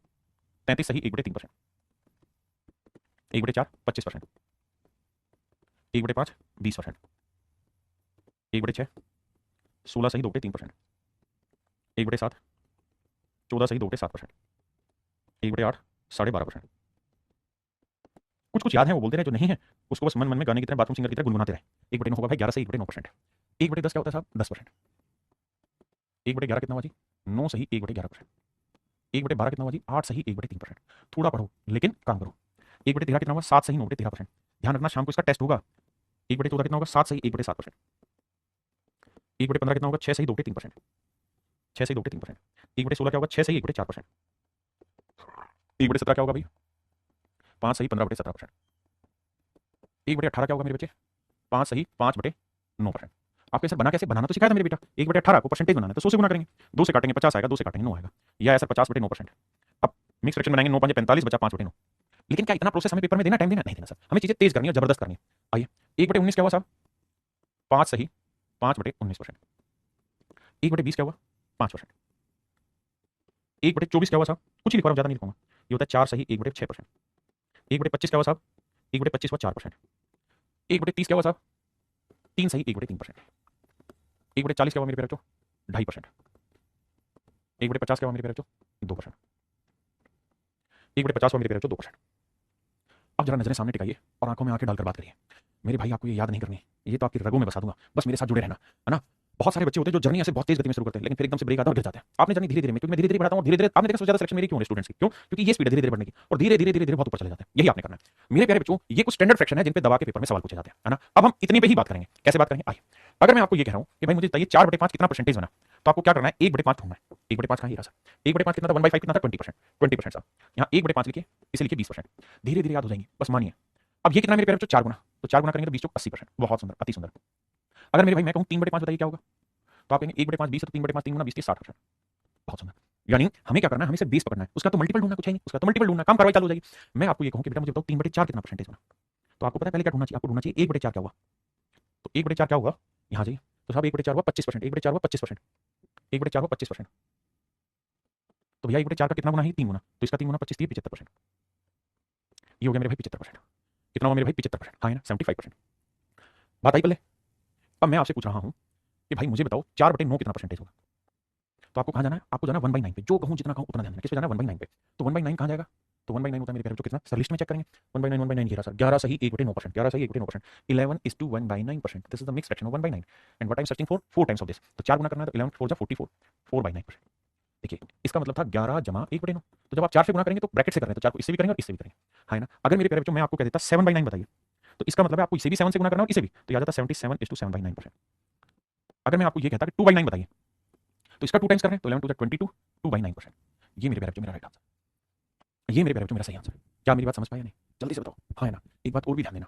33 सही 1/3%। 1/4 25%। 1/5 20%। 1/6 16 सही 2/3%। 1/7 14 सही 2/7%। 1/8 12.5%। कुछ कुछ याद है वो बोलते रहे, जो नहीं है उसको बस मन मन में गाने की तरह, बाथरूम सिंगर की तरह गुनगुनाते रहे। 1/9 होगा भाई 11 से 1/9%। 1/10 क्या होता है साहब? 10%। 1/11 कितना हुआ जी? 9 सही 1/11%। 1/12 कितना हुआ जी? 8 सही 1/3%। थोड़ा पढ़ो लेकिन काम करो। 1/13 कितना हुआ? 7 सही 9/13%। ध्यान रखना शाम को इसका टेस्ट होगा। 1/14 कितना होगा? 7 सही 1/7%। 1/15 कितना होगा? 6 सही 2/3%। 6 सही 2/3%। 1/16 क्या होगा? 6 सही 1/4%। 1/17 क्या होगा भाई? 5 सही 15/17%। 1/18 क्या होगा मेरे बच्चे? 5 सही 5/9%। आपके सर बना कैसे? बनाना तो सिखाया था मेरे बेटा। 1/18 को परसेंटेज बनाना है तो 100 से गुना करेंगे, 2 से काटेंगे 50 आएगा, 2 से काटेंगे 9 आएगा। यह आया सर 50/9%। अब मिक्स फ्रैक्शन बनाएंगे, 9 5 45 बचा 5/9। लेकिन क्या इतना प्रोसेस हमें पेपर में देना, टाइम देना? नहीं देना सर, हमें चीजें तेज करनी है और जबरदस्त करनी है। आइए 1/19 क्या हुआ साहब? 5 सही 5/19%। 1/20 क्या हुआ? 5%। 1/24 क्या हुआ साहब? कुछ ही लिखवा रहा हूं, ज्यादा नहीं लिखूंगा। ये होता है 4 सही 1/6%। 1/25 क्या हुआ साहब? 1/25 हुआ 4%। 1/30 क्या हुआ साहब? 3 सही 1/3%। 1/40 क्या हुआ मेरे प्यारे बच्चों? 2.5%। 1/50 क्या हुआ मेरे प्यारे बच्चों? 2%। 1/50 हुआ मेरे प्यारे बच्चों 2%। अब जरा नजरें सामने टिकाइए और आंखों में आंखें डालकर बात करिए। मेरे भाई आपको ये याद नहीं करनी, ये तो आपकी रगों में बसा दूंगा, बस मेरे साथ जुड़े रहना, है ना? बहुत सारे बच्चे होते हैं जो जर्नी ऐसे बहुत तेज गति में शुरू करते हैं, लेकिन फिर एकदम से ब्रेक आता है और गिर जाते हैं। आपने जर्नी धीरे धीरे में, क्योंकि मैं धीरे धीरे बढ़ाता हूँ, धीरे धीरे आपने देखा सबसे ज्यादा सिलेक्शन मेरी क्यों है स्टूडेंट्स की? क्यों? क्योंकि ये स्पीड है धीरे धीरे बढ़ने की, और धीरे धीरे धीरे धीरे बहुत ऊपर चले जाते हैं। यही आपने करना है मेरे प्यारे बच्चों। ये कुछ स्टैंडर्ड फ्रैक्शन है जिन पे दबा के पेपर में सवाल पूछे जाते हैं, है ना? अब हम इतनी पे ही बात करेंगे। कैसे बात करेंगे? आइए, अगर मैं आपको ये कह रहा हूँ कि भाई मुझे बताइए 4/5 कितना परसेंटेज बना, तो आपको क्या करना है? 1/5 ढूंढना है। 1/5 कहाँ? ये रहा सर। 1/5 कितना था? 1/5 कितना था? 20%। 20% साहब, यहाँ 1/5 लिखिए, इसे लिखिए 20%। धीरे धीरे याद हो जाएंगे, बस मानिए। अब ये कितना मेरे प्यारे बच्चों? 4 गुना, तो 4 गुना करेंगे तो 20 चौक 80%। बहुत सुंदर, अति सुंदर। अगर मेरे भाई मैं कहूँ 3/5 बताइए क्या होगा, तो आप कहेंगे 1/5 20 है, तो 3/5 3 गुना 20 के 60%। बहुत सुंदर। यानी हमें क्या करना है, हमें सिर्फ बेस पकड़ना है, उसका तो मल्टीपल ढूंढना कुछ है नहीं, उसका तो मल्टीपल ढूंढना, काम कार्रवाई चालू हो जाएगी। मैं आपको ये कहूं कि बेटा मुझे बताओ 3/4 कितना परसेंटेज होना, तो आपको पता है पहले क्या ढूंढना चाहिए, आपको ढूंढना चाहिए 1/4 क्या हुआ, तो 1/4 क्या होगा, यहाँ जाइए, तो साहब 1/4 हुआ 25%, 1/4 हुआ 25%, 1/4 हुआ 25%, तो भैया 1/4 का कितना गुना है, 3 गुना, तो इसका 3 गुना 25 75%, ये हो गया मेरे भाई 75%। कितना हुआ मेरे भाई 75%, हाँ है ना 75%। बात आई पहले। अब मैं आपसे पूछ रहा हूँ कि भाई मुझे बताओ 4/9 कितना परसेंटेज होगा, तो आपको कहाँ जाना है, आपको जाना 1/9 पे, जो कहूँ जितना कहूँ उतना ध्यान देना, किस पे जाना है 1/9 पे, तो 1/9 कहाँ जाएगा, तो 1/9 होता है मेरे प्यारे बच्चों कितना, सर लिस्ट में चेक करेंगे, 1/9 1/9 11 सर, 11 सही 1/9%, 11 सही 1/9%, 11:1/9%, this is the mix fraction of 1/9 and what I am searching for 4 times of this, तो 4 गुना करना है तो 11 4 जा 44, 4/9%। देखिए इसका मतलब था 11 जमा 1/9, तो जब आप 4 से गुना करेंगे तो ब्रैकेट से करेंगे, तो 4 को इससे भी करेंगे और इससे भी करेंगे, है ना। अगर मेरे प्यारे बच्चों मैं आपको कह देता 7/9 बताइए, तो इसका मतलब है आपको इसे भी 7 से गुना करना और इसे भी, तो आ जाता 77:7/9%। अगर मैं आपको ये कहता कि 2/9 बताइए, तो इसका 2 टाइम्स कर रहे हैं, तो 11 2 22, 2/9%। ये मेरे प्यारे बच्चों मेरा राइट आंसर, ये मेरे प्यारे बच्चों मेरा सही आंसर। क्या मेरी बात समझ पाए नहीं, जल्दी से बताओ, हाँ है ना। एक बात और भी ध्यान देना,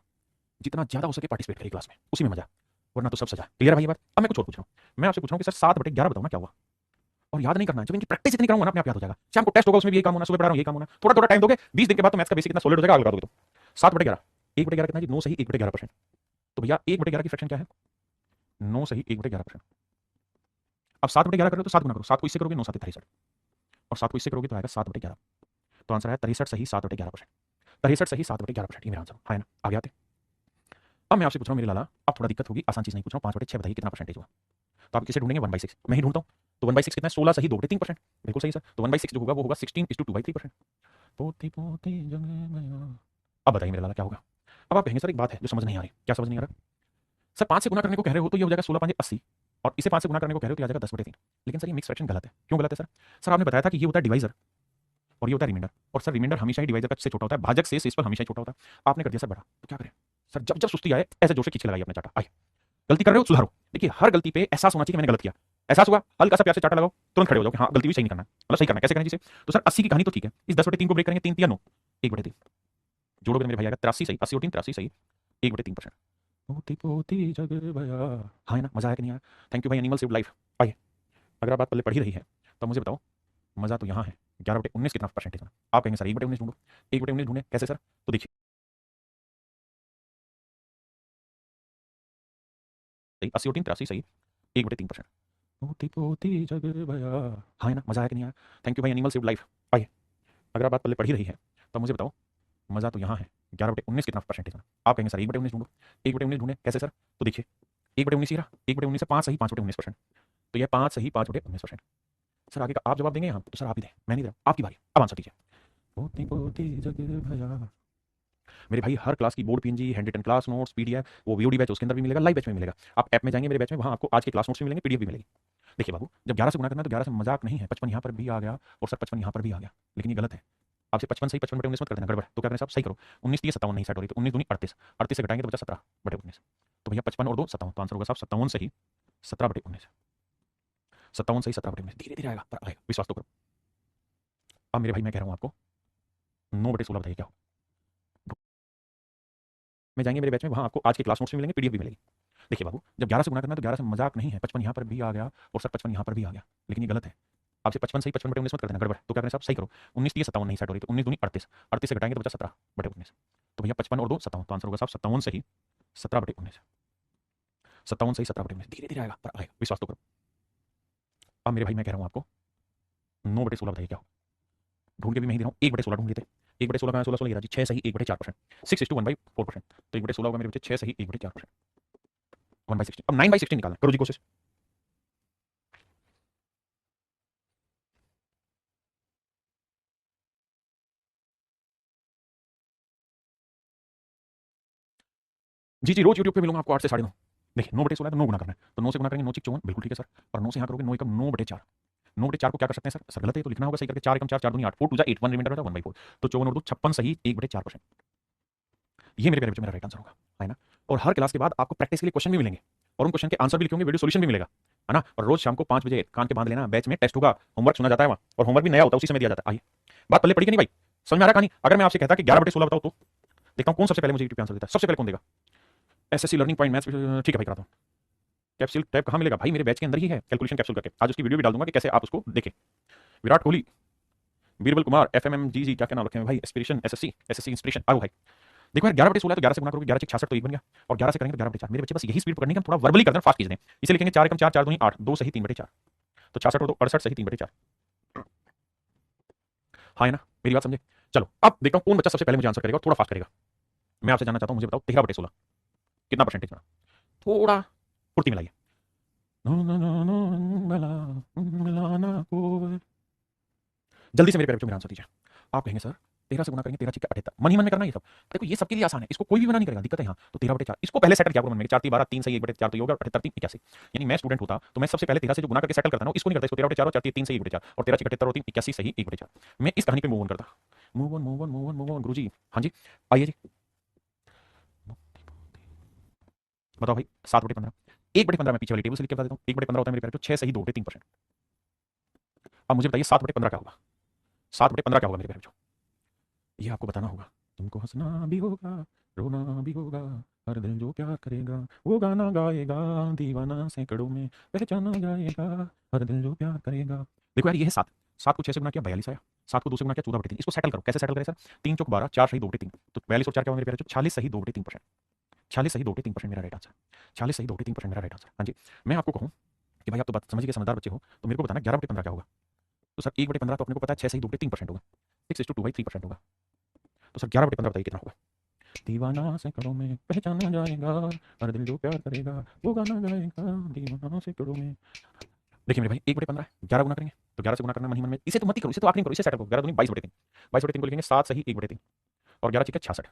जितना ज्यादा हो सके पार्टिसिपेट करिए क्लास में, उसी में मजा, वरना तो सब सजा। क्लियर है भाई ये बात। अब मैं कुछ और पूछ रहा हूँ, मैं आपसे पूछ रहा हूँ कि सर 7/11 बताओ ना क्या हुआ, और याद नहीं करना है, जब इनकी प्रैक्टिस इतनी कराऊंगा ना अपने आप याद हो जाएगा। शाम को टेस्ट होगा उसमें भी यही काम होना, सुबह पढ़ा रहा हूँ यही काम होना, थोड़ा थोड़ा टाइम दोगे 20 दिन के बाद तो मैथ्स का बेसिक इतना सॉलिड हो जाएगा, आगे लगा दोगे तो 7/11, 1/11 कितना जी 9 सही 1/11%, तो भैया 1/11 की फ्रैक्शन क्या है, 9 सही 1/11%। अब 7/11 करोगे तो 7 गुना करो, 7 को इससे करोगे 9 7 63, और 7 को इससे करोगे तो आएगा 7/11, तो आंसर है 63 सही 7/11%, 63 सही 7/11%, ये मेरा आंसर है ना। आगे आते। अब मैं आपसे पूछ रहा हूँ मेरे लाला, अब थोड़ा दिक्कत होगी, आसान चीज नहीं पूछ रहा हूँ, 5/6 बताइए कितना परसेंटेज हुआ, तो आप किसे ढूंढेंगे 1/6, मैं ही ढूंढता हूँ, तो 1/6 कितना है 16 सही 2/3%, बिल्कुल सही सर, तो 1/6 जो होगा वो होगा 16:2/3%। पोती पोती जग गया। अब बताइए मेरे लाला क्या होगा। अब आप कहेंगे सर एक बात है जो समझ नहीं आ रही, क्या समझ नहीं आ रहा, सर 5 से गुना करने को कह रहे हो तो ये हो जाएगा 16 5 80, और इसे 5 से गुना करने को कह रहे हो तो आ जाएगा 10/3, लेकिन सर ये मिक्स फ्रैक्शन गलत है, क्यों गलत है सर, सर आपने बताया था कि ये होता है डिवाइजर और ये होता है रिमाइंडर, और सर रिमाइंडर हमेशा ही डिवाइजर से छोटा होता है, भाजक से शेष पर हमेशा ही छोटा होता है, आपने कर दिया सर बड़ा, तो क्या करें सर, जब जब सुस्ती आए ऐसे जोर से खींच के लगाइए अपने चाटा, आइए गलती कर रहे हो सुधारो, देखिए हर गलती पे एहसास होना चाहिए कि मैंने गलत किया, एहसास हुआ हल्का सा प्यार से चाटा लगाओ, तुरंत खड़े हो जाओ कि हाँ गलती हुई सही नहीं करना है, मतलब सही करना है, कैसे करें जिसे, तो सर 80 की कहानी तो ठीक है, इस 10/3 को ब्रेक करेंगे, 3 3 9 1/3, जोड़ोगे तो मेरे भाई आएगा 83 सही, 80 और 3 83 सही 1/3%। पोती पोती जग गया, हाँ है ना, मजा आया कि नहीं आया, थैंक यू भाई एनिमल सेव लाइफ। आइए अगर आप बात पहले पढ़ी रही है तो मुझे बताओ, मजा तो यहाँ है, 11/19 कितना परसेंटेज है, आप कहेंगे सर 1/19 ढूंढो, 1/19 ढूंढे कैसे सर, तो देखिए 80 और 3 83 सही 1/3%। पोती पोती जग गया, हाँ है ना, मजा आया कि नहीं आया, थैंक यू भाई एनिमल सेव लाइफ। आइए अगर आप बात पहले पढ़ी रही है तो मुझे बताओ, मजा तो यहाँ है, 11/19 कितना परसेंटेज है, आप कहेंगे सर 1/19 ढूंढो, 1/19 ढूंढे कैसे सर, तो देखिए 1/19 ही रहा, 1/19 से 5 सही 5/19%, तो यह 5 सही 5/19%। सर आगे का आप जवाब देंगे यहाँ तो सर आप ही दें, मैं नहीं दे रहा, आपकी बारी, अब आंसर दीजिए। पोती पोती जग गया, मेरे भाई हर क्लास की board PNG handwritten class notes PDF, वो वीओडी बैच उसके अंदर भी मिलेगा, लाइव बैच में मिलेगा, आप ऐप में जाएंगे मेरे बैच में, वहाँ आपको आज के क्लास नोट्स भी मिलेंगे, पीडीएफ भी मिलेगी। देखिए बाबू जब 11 से गुना करना है तो 11 से मजाक नहीं है, 55 यहाँ पर भी आ गया और सर 55 यहाँ पर भी आ गया, लेकिन ये गलत है, आपसे 55 सही 55/19 मत कर देना, गड़बड़, तो क्या करें साहब सही करो, 19 3 57 नहीं सेट हो रही, तो 19 दूनी 38, 38 से घटाएंगे तो बचा 17/19, तो भैया 55 और 2 57, तो आंसर होगा साहब 57 सही 17/19, 57 सही 17/19, धीरे धीरे आएगा पर आएगा, विश्वास तो करो। अब मेरे भाई मैं कह रहा हूँ आपको 9/16 बताइए क्या हो, में जाएंगे मेरे बैच में, वहाँ आपको आज के क्लास नोट्स भी मिलेंगे, पीडीएफ भी मिलेगी। देखिए बाबू जब 11 से गुना करना है तो 11 से मजाक नहीं है, 55 यहाँ पर भी आ गया और सर 55 यहाँ पर भी आ गया, लेकिन ये गलत है, आपसे 55 सही 55/19 मत कर देना, गड़बड़, तो क्या करें साहब सही करो, 19 3 57 नहीं सेट हो रही, तो 19 दूनी 38, 38 से घटाएंगे तो बचा 17/19, तो भैया 55 और 2 57, तो आंसर होगा साहब 57 सही 17/19, 57 सही 17/19, धीरे धीरे आएगा पर आएगा, विश्वास तो करो। अब मेरे भाई मैं कह रहा हूँ आपको 9/16 बताइए क्या हो, ढूंढ के भी मैं ही दे रहा हूँ, 1/16 ढूंढ लेते, 1/16 का 16 16 जी 6 सही 1/4%, 6:1/4%, तो 1/16 होगा मेरे बच्चे 6 सही 1/4%, 1/16, अब 9/16 निकालना, करो जी कोशिश। जी जी रोज यूट्यूब पे मिलूंगा आपको 8 से 9:30। देखिए 9/16 है तो 9 गुना करना है, तो 9 से गुना करेंगे 9 6 54, बिल्कुल ठीक है सर, और 9 से यहाँ करोगे 9 एकम 9/4, 9/4 को क्या कर सकते हैं सर, सर गलत है तो लिखना होगा सही करके, 4 एकम 4 4 दूनी 8, 4 2 जा 8, 1 रिमाइंडर होता है 1/4, तो 54 और 2 56 सही 1/4%, ये मेरे प्यारे बच्चों मेरा राइट आंसर होगा, है ना। और हर क्लास के बाद आपको प्रैक्टिस के लिए क्वेश्चन भी मिलेंगे और उन क्वेश्चन के आंसर भी लिखे होंगे, वीडियो सोल्यूशन भी मिलेगा, है ना। और रोज शाम को 5 बजे कान के बांध लेना, बैच में टेस्ट होगा, होमवर्क सुना जाता है वहाँ, और होमवर्क भी नया होता है उसी समय दिया जाता है। आइए बात पहले पढ़ी कि नहीं भाई, समझ में आ रहा कहानी। अगर मैं आपसे कहता कि 11/16 बताओ तो देखता हूँ कौन सबसे पहले मुझे यूट्यूब पे आंसर देता है, सबसे पहले कौन देगा, एसएससी लर्निंग पॉइंट मैथ्स, ठीक है भाई कराता हूँ। कैप्सूल टैब कहाँ मिलेगा भाई, मेरे बैच के अंदर ही है कैलकुलेशन कैप्सूल करके, आज उसकी वीडियो भी डाल दूंगा कि कैसे आप उसको देखें। विराट कोहली, बीरबल कुमार, FMMGG, क्या क्या नाम रखे हैं भाई, एस्पिरेशन, SSC इंस्पिरेशन, आओ भाई। देखो यार 11/16 तो 11 से गुना करोगे, 11 66 तो 1 बन गया, और 11 से करेंगे तो 11/4। मेरे बच्चे बस यही स्पीड पकड़नी है, हम थोड़ा वर्बली कर दें, फास्ट कीजिए। इसे लिखेंगे 4 एकम 4, 4 दूनी 8, 2 सही 3/4, तो 66 और 2 68 सही 3/4। हाँ है ना, मेरी बात समझे। चलो अब देखता हूँ कौन बच्चा सबसे पहले मुझे आंसर करेगा और थोड़ा फास्ट करेगा। मैं आपसे जानना चाहता हूँ, मुझे बताओ 13/16 कितना परसेंटेज बना, थोड़ा फुर्ती मिलाइए। जल्दी से मेरे प्यारे बच्चों मेरा आंसर दीजिए। आप कहेंगे सर 13 से गुना करेंगे, 13 6 78, मन ही मन में करना ये सब। देखो ये सबके लिए आसान है, इसको कोई भी मना नहीं करेगा, दिक्कत है यहाँ। तो 13/4 इसको पहले सेटल किया करो मन में, 4 3 12 3 सही 1/4 तो ये होगा 78 3 81। यानी मैं स्टूडेंट होता तो मैं सबसे पहले 13 से जो गुना करके सेटल करता ना, इसको नहीं करता, इसको 13/4 और 4 3 सही 1/4 और 13 6 78 और 3 81 सही 1/4। मैं इस कहानी पे मूव ऑन करता। Move on move on move on move on गुरुजी। हाँ जी आइए जी, बताओ भाई 7/15, 1/15 मैं पीछे वाली टेबल से लिख के बता देता हूँ। 1/15 होता है मेरे प्यारे, तो 6 सही 2/3%। अब मुझे बताइए 7/15 क्या होगा, 7/15 क्या होगा मेरे प्यारे। ये आपको बताना होगा। तुमको हंसना भी होगा, रोना भी होगा, हर दिल जो प्यार करेगा वो गाना गाएगा, दीवाना सैकड़ों में पहचाना जाएगा, हर दिल जो प्यार करेगा। देखो यार ये है 7, 7 को 6 से गुना किया 42 आया, 7 को 2 से गुना किया 14/3। इसको सेटल करो, कैसे सेटल करें सर, 3 चौक 12, 4 सही 2/3, तो 42 और 4 क्या होगा मेरे प्यारे, 46 सही 2/3%। 46 सही 2/3% मेरा राइट आंसर, 46 सही 2/3% मेरा राइट आंसर। हाँ जी, मैं आपको कहूँ कि भाई आप तो बात समझ के समझदार बच्चे हो, तो मेरे को बताना 11/15 क्या होगा। तो सर 1/15 तो अपने को पता है 6 सही 2/3% होगा, 6:2/3% होगा। तो सर 11/15 बताइए कितना होगा। दीवाना सैकड़ों में पहचाना जाएगा, हर दिल जो प्यार करेगा वो गाना गाएगा, दीवाना सैकड़ों में। देखिए मेरे भाई 1/15 11 गुना करेंगे तो 11 से गुना करना मन ही मन में, इसे तो मत ही करो, इसे तो आखिरी करो, इसे सेटअप करो। 11 दूनी 22/3, 22/3 को लिखेंगे 7 सही 1/3 और 11 6 66,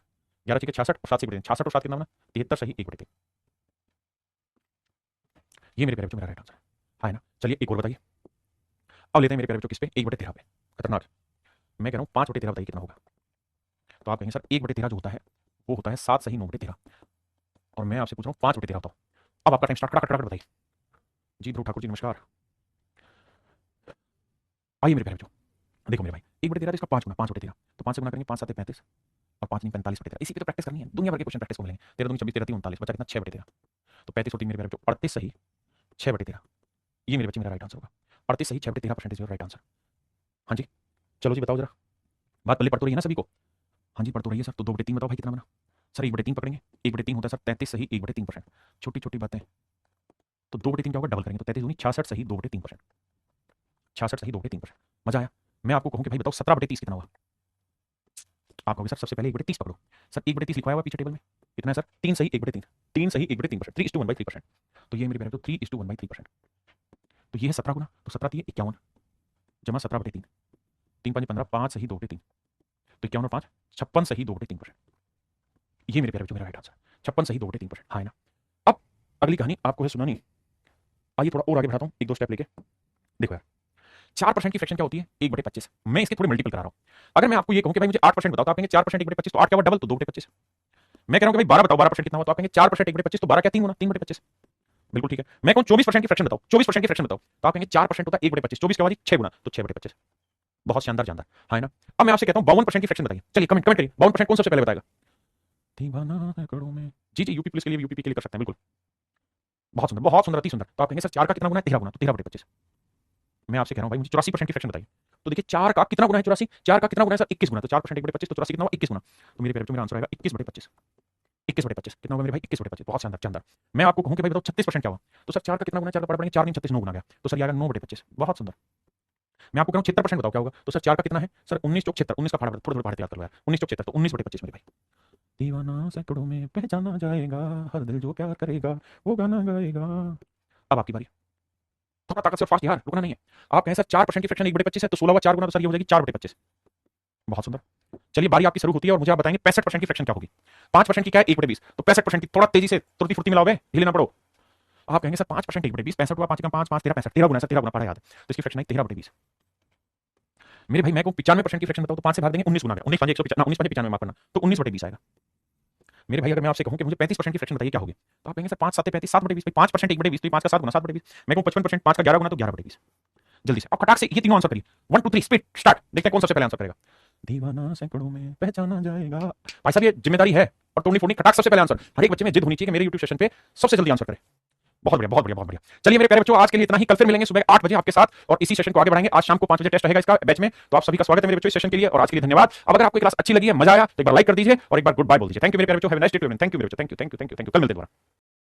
11 6 66 और 7 से 66 और 7 कितना बना 73 सही 1/3। ये मेरे प्यारे बच्चों मेरा राइट आंसर है। हाँ है ना, चलिए एक और बताइए। अब लेते हैं मेरे प्यारे बच्चों किस पे, 1/13 पे। खतरनाक, मैं कह रहा हूँ 5/13 बताइए कितना होगा। तो आप कहेंगे सर 1/13 जो होता है वो होता है 7 सही 9/13, और मैं आपसे पूछ रहा हूँ 5/13 बताओ। अब आपका टाइम स्टार्ट, खटाखट बताइए। जी ध्रुव ठाकुर जी नमस्कार, आइए मेरे प्यारे बच्चों। देखो मेरे भाई 1/13 इसका 5 गुना, 5/13, तो 5 से गुना करेंगे 5 7 35 और 5 नहीं 45/13। इसी पे तो प्रैक्टिस करनी है, दुनिया भर के क्वेश्चन प्रैक्टिस को मिलेंगे। 13 दूनी 26, 13 3 39, बचा कितना 6/13। तो 35 और 3 मेरे प्यारे बच्चों 38 सही 6/13। ये मेरे बच्चे मेरा राइट आंसर होगा, 38 सही 6/13% राइट आंसर। हाँ जी चलो जी बताओ जरा, बात पल्ले पड़ तो रही है ना सभी को। हाँ जी पढ़ तो रही है सर, तो 2/3 बताओ भाई कितना बना। सर 1/3 पकड़ेंगे, 1/3 होता है सर 33 सही 1/3%। छोटी छोटी बातें, तो 2/3 क्या होगा, डबल करेंगे तो 33 दूनी 66 सही 2/3%, 66 सही 2/3%। मजा आया। मैं आपको कहूँ कि भाई बताओ 17/30 कितना हुआ। आप कहोगे सर सबसे पहले 1/30 पकड़ो। सर 1/30 लिखवाया हुआ पीछे टेबल में, कितना है सर 3 सही 1/3, 3 सही 1/3%, 3:1/3%। तो ये मेरी बहन तो 3:1/3%। तो ये है 17 गुना, तो 17 51 जमा 17/3, 3 5 15, 5 सही 2/3, तो 51 और 5 56 सही 2/3%। ये मेरे प्यारे बच्चों मेरा राइट आंसर, 56 सही 2/3%। हाँ है ना। अब अगली कहानी आपको है सुनानी, आइए थोड़ा और आगे बढ़ाता हूँ, एक दो स्टेप लेके। देखो यार 4% की फ्रैक्शन क्या होती है 1/25। मैं इसके थोड़े मल्टीपल करा रहा हूँ। अगर मैं आपको ये कहूँ कि भाई मुझे 8% बताओ, तो आप कहेंगे 4% 1/25, तो 8 क्या हुआ डबल, तो 2/25। मैं कह रहा हूँ कि भाई 12 बताओ 12% कितना हुआ, तो आप कहेंगे 4% 1/25, तो 12 क्या 3 गुना 3/25। बिल्कुल ठीक है। मैं कहूँ 24% की फ्रैक्शन बताओ, 24% की फ्रैक्शन बताओ, तो आप कहेंगे 4% होता है 1/25, 24 क्या हुआ 6 गुना, तो 6/25। बहुत शानदार जानदार, हाँ ना। अब मैं आपसे कहता हूँ 52% की फ्रैक्शन बताइए, चलिए कमेंट कमेंट करिए 52% कौन सबसे पहले बताएगा। दीवाना है करोड़ों में, जी जी यूपी पुलिस के लिए यूपी के लिए कर सकते हैं बिल्कुल। बहुत सुंदर अति सुंदर। तो आप कहेंगे सर 4 का कितना गुना है 13 गुना, तो 13/25। मैं आपसे कह रहा हूँ भाई मुझे 84% की फ्रैक्शन बताइए। तो देखिए 4 का कितना गुना है 84, 4 का कितना गुना है सर 21 गुना, तो 4% 1/25, तो 84 कितना हुआ 21 गुना। तो मेरे प्यारे मेरा आंसर आएगा 21/25। 21/25 कितना होगा मेरे भाई 21/25। बहुत शानदार शानदार। मैं आपको कहूँ कि भाई बताओ 36% क्या हुआ, तो सर 4 का कितना गुना है, 4 का पढ़ पड़ेंगे 4 36 9 गुना गया, तो सर ये आएगा 9/25। बहुत सुंदर। मैं आपको कहूँ 76% बताओ क्या होगा, तो सर 4 का कितना है सर 19 चौक 76, 19 का फाड़ा थोड़ा थोड़ा पढ़ते याद करो यार, 19 चौक 76, तो 19/25 मेरे भाई। दीवाना सैकड़ों में पहचाना जाएगा, हर दिल जो प्यार करेगा वो गाना गाएगा। अब आपकी बारी, थोड़ा ताकत से फास्ट यार, रुकना नहीं है। आप कहें सर 4% की फ्रैक्शन 1/25 है, तो 16 4 गुना, तो सर ये हो जाएगी 4/25। बहुत सुंदर। चलिए बारी आपकी शुरू होती है और मुझे आप बताएंगे 65% की फ्रैक्शन क्या होगी। 5% की क्या है 1/20, तो 65% की थोड़ा तेजी से तुरंती फुर्ती मिलाओ, ढीले ना पड़ो। आप कहेंगे सर 5% 1/20, 65 हुआ 5 का 5 5 13 65, 13 गुना सर 13 गुना पड़ा याद, तो इसकी फ्रैक्शन है 13/20। मेरे भाई मैं को 95% की फ्रैक्शन बताओ, तो 5 से भाग देंगे 19 गुना, 19 5 195, 19 5 95 माफ करना, तो 19/20 आएगा। मेरे भाई अगर मैं आपसे कहूं कि मुझे 35% की फ्रैक्शन बताइए क्या होगी, तो आप कहेंगे सर 5 7 35 7/20, 5% 1/20, तो 5 का 7 गुना 7/20। मैं कहूं 55%, 5 का 11 गुना, तो 11/20। जल्दी से और खटाक से ये तीनों आंसर करिए, 1 2 3 स्पीड स्टार्ट, देखते हैं कौन सबसे पहले आंसर करेगा। दीवाना सैकड़ों में पहचाना जाएगा। भाई साहब ये जिम्मेदारी है और टोनी फोनी खटाक सबसे पहले आंसर, हर एक बच्चे में जिद होनी चाहिए कि मेरे यूट्यूब सेशन पे सबसे जल्दी आंसर करे। बहुत बढ़िया, बहुत बढ़िया, बहुत बढ़िया। चलिए मेरे प्यारे बच्चों, आज के लिए इतना ही। कल फिर मिलेंगे सुबह 8 बजे आपके साथ और इसी सेशन को आगे बढ़ाएंगे। आज शाम को 5 बजे टेस्ट रहेगा इसका बैच में। तो आप सभी का स्वागत है मेरे बच्चों इस सेशन के लिए, और आज के लिए धन्यवाद। अब अगर आपको क्लास अच्छी लगी है, मजा आया, तो एक बार लाइक कर दीजिए और एक बार गुड बाय बोल दीजिए। थैंक यू मेरे प्यारे बच्चों, have a nice day to everyone. Thank you मेरे बच्चों, thank you, thank you, thank you, thank you. कल मिलते हैं दोबारा।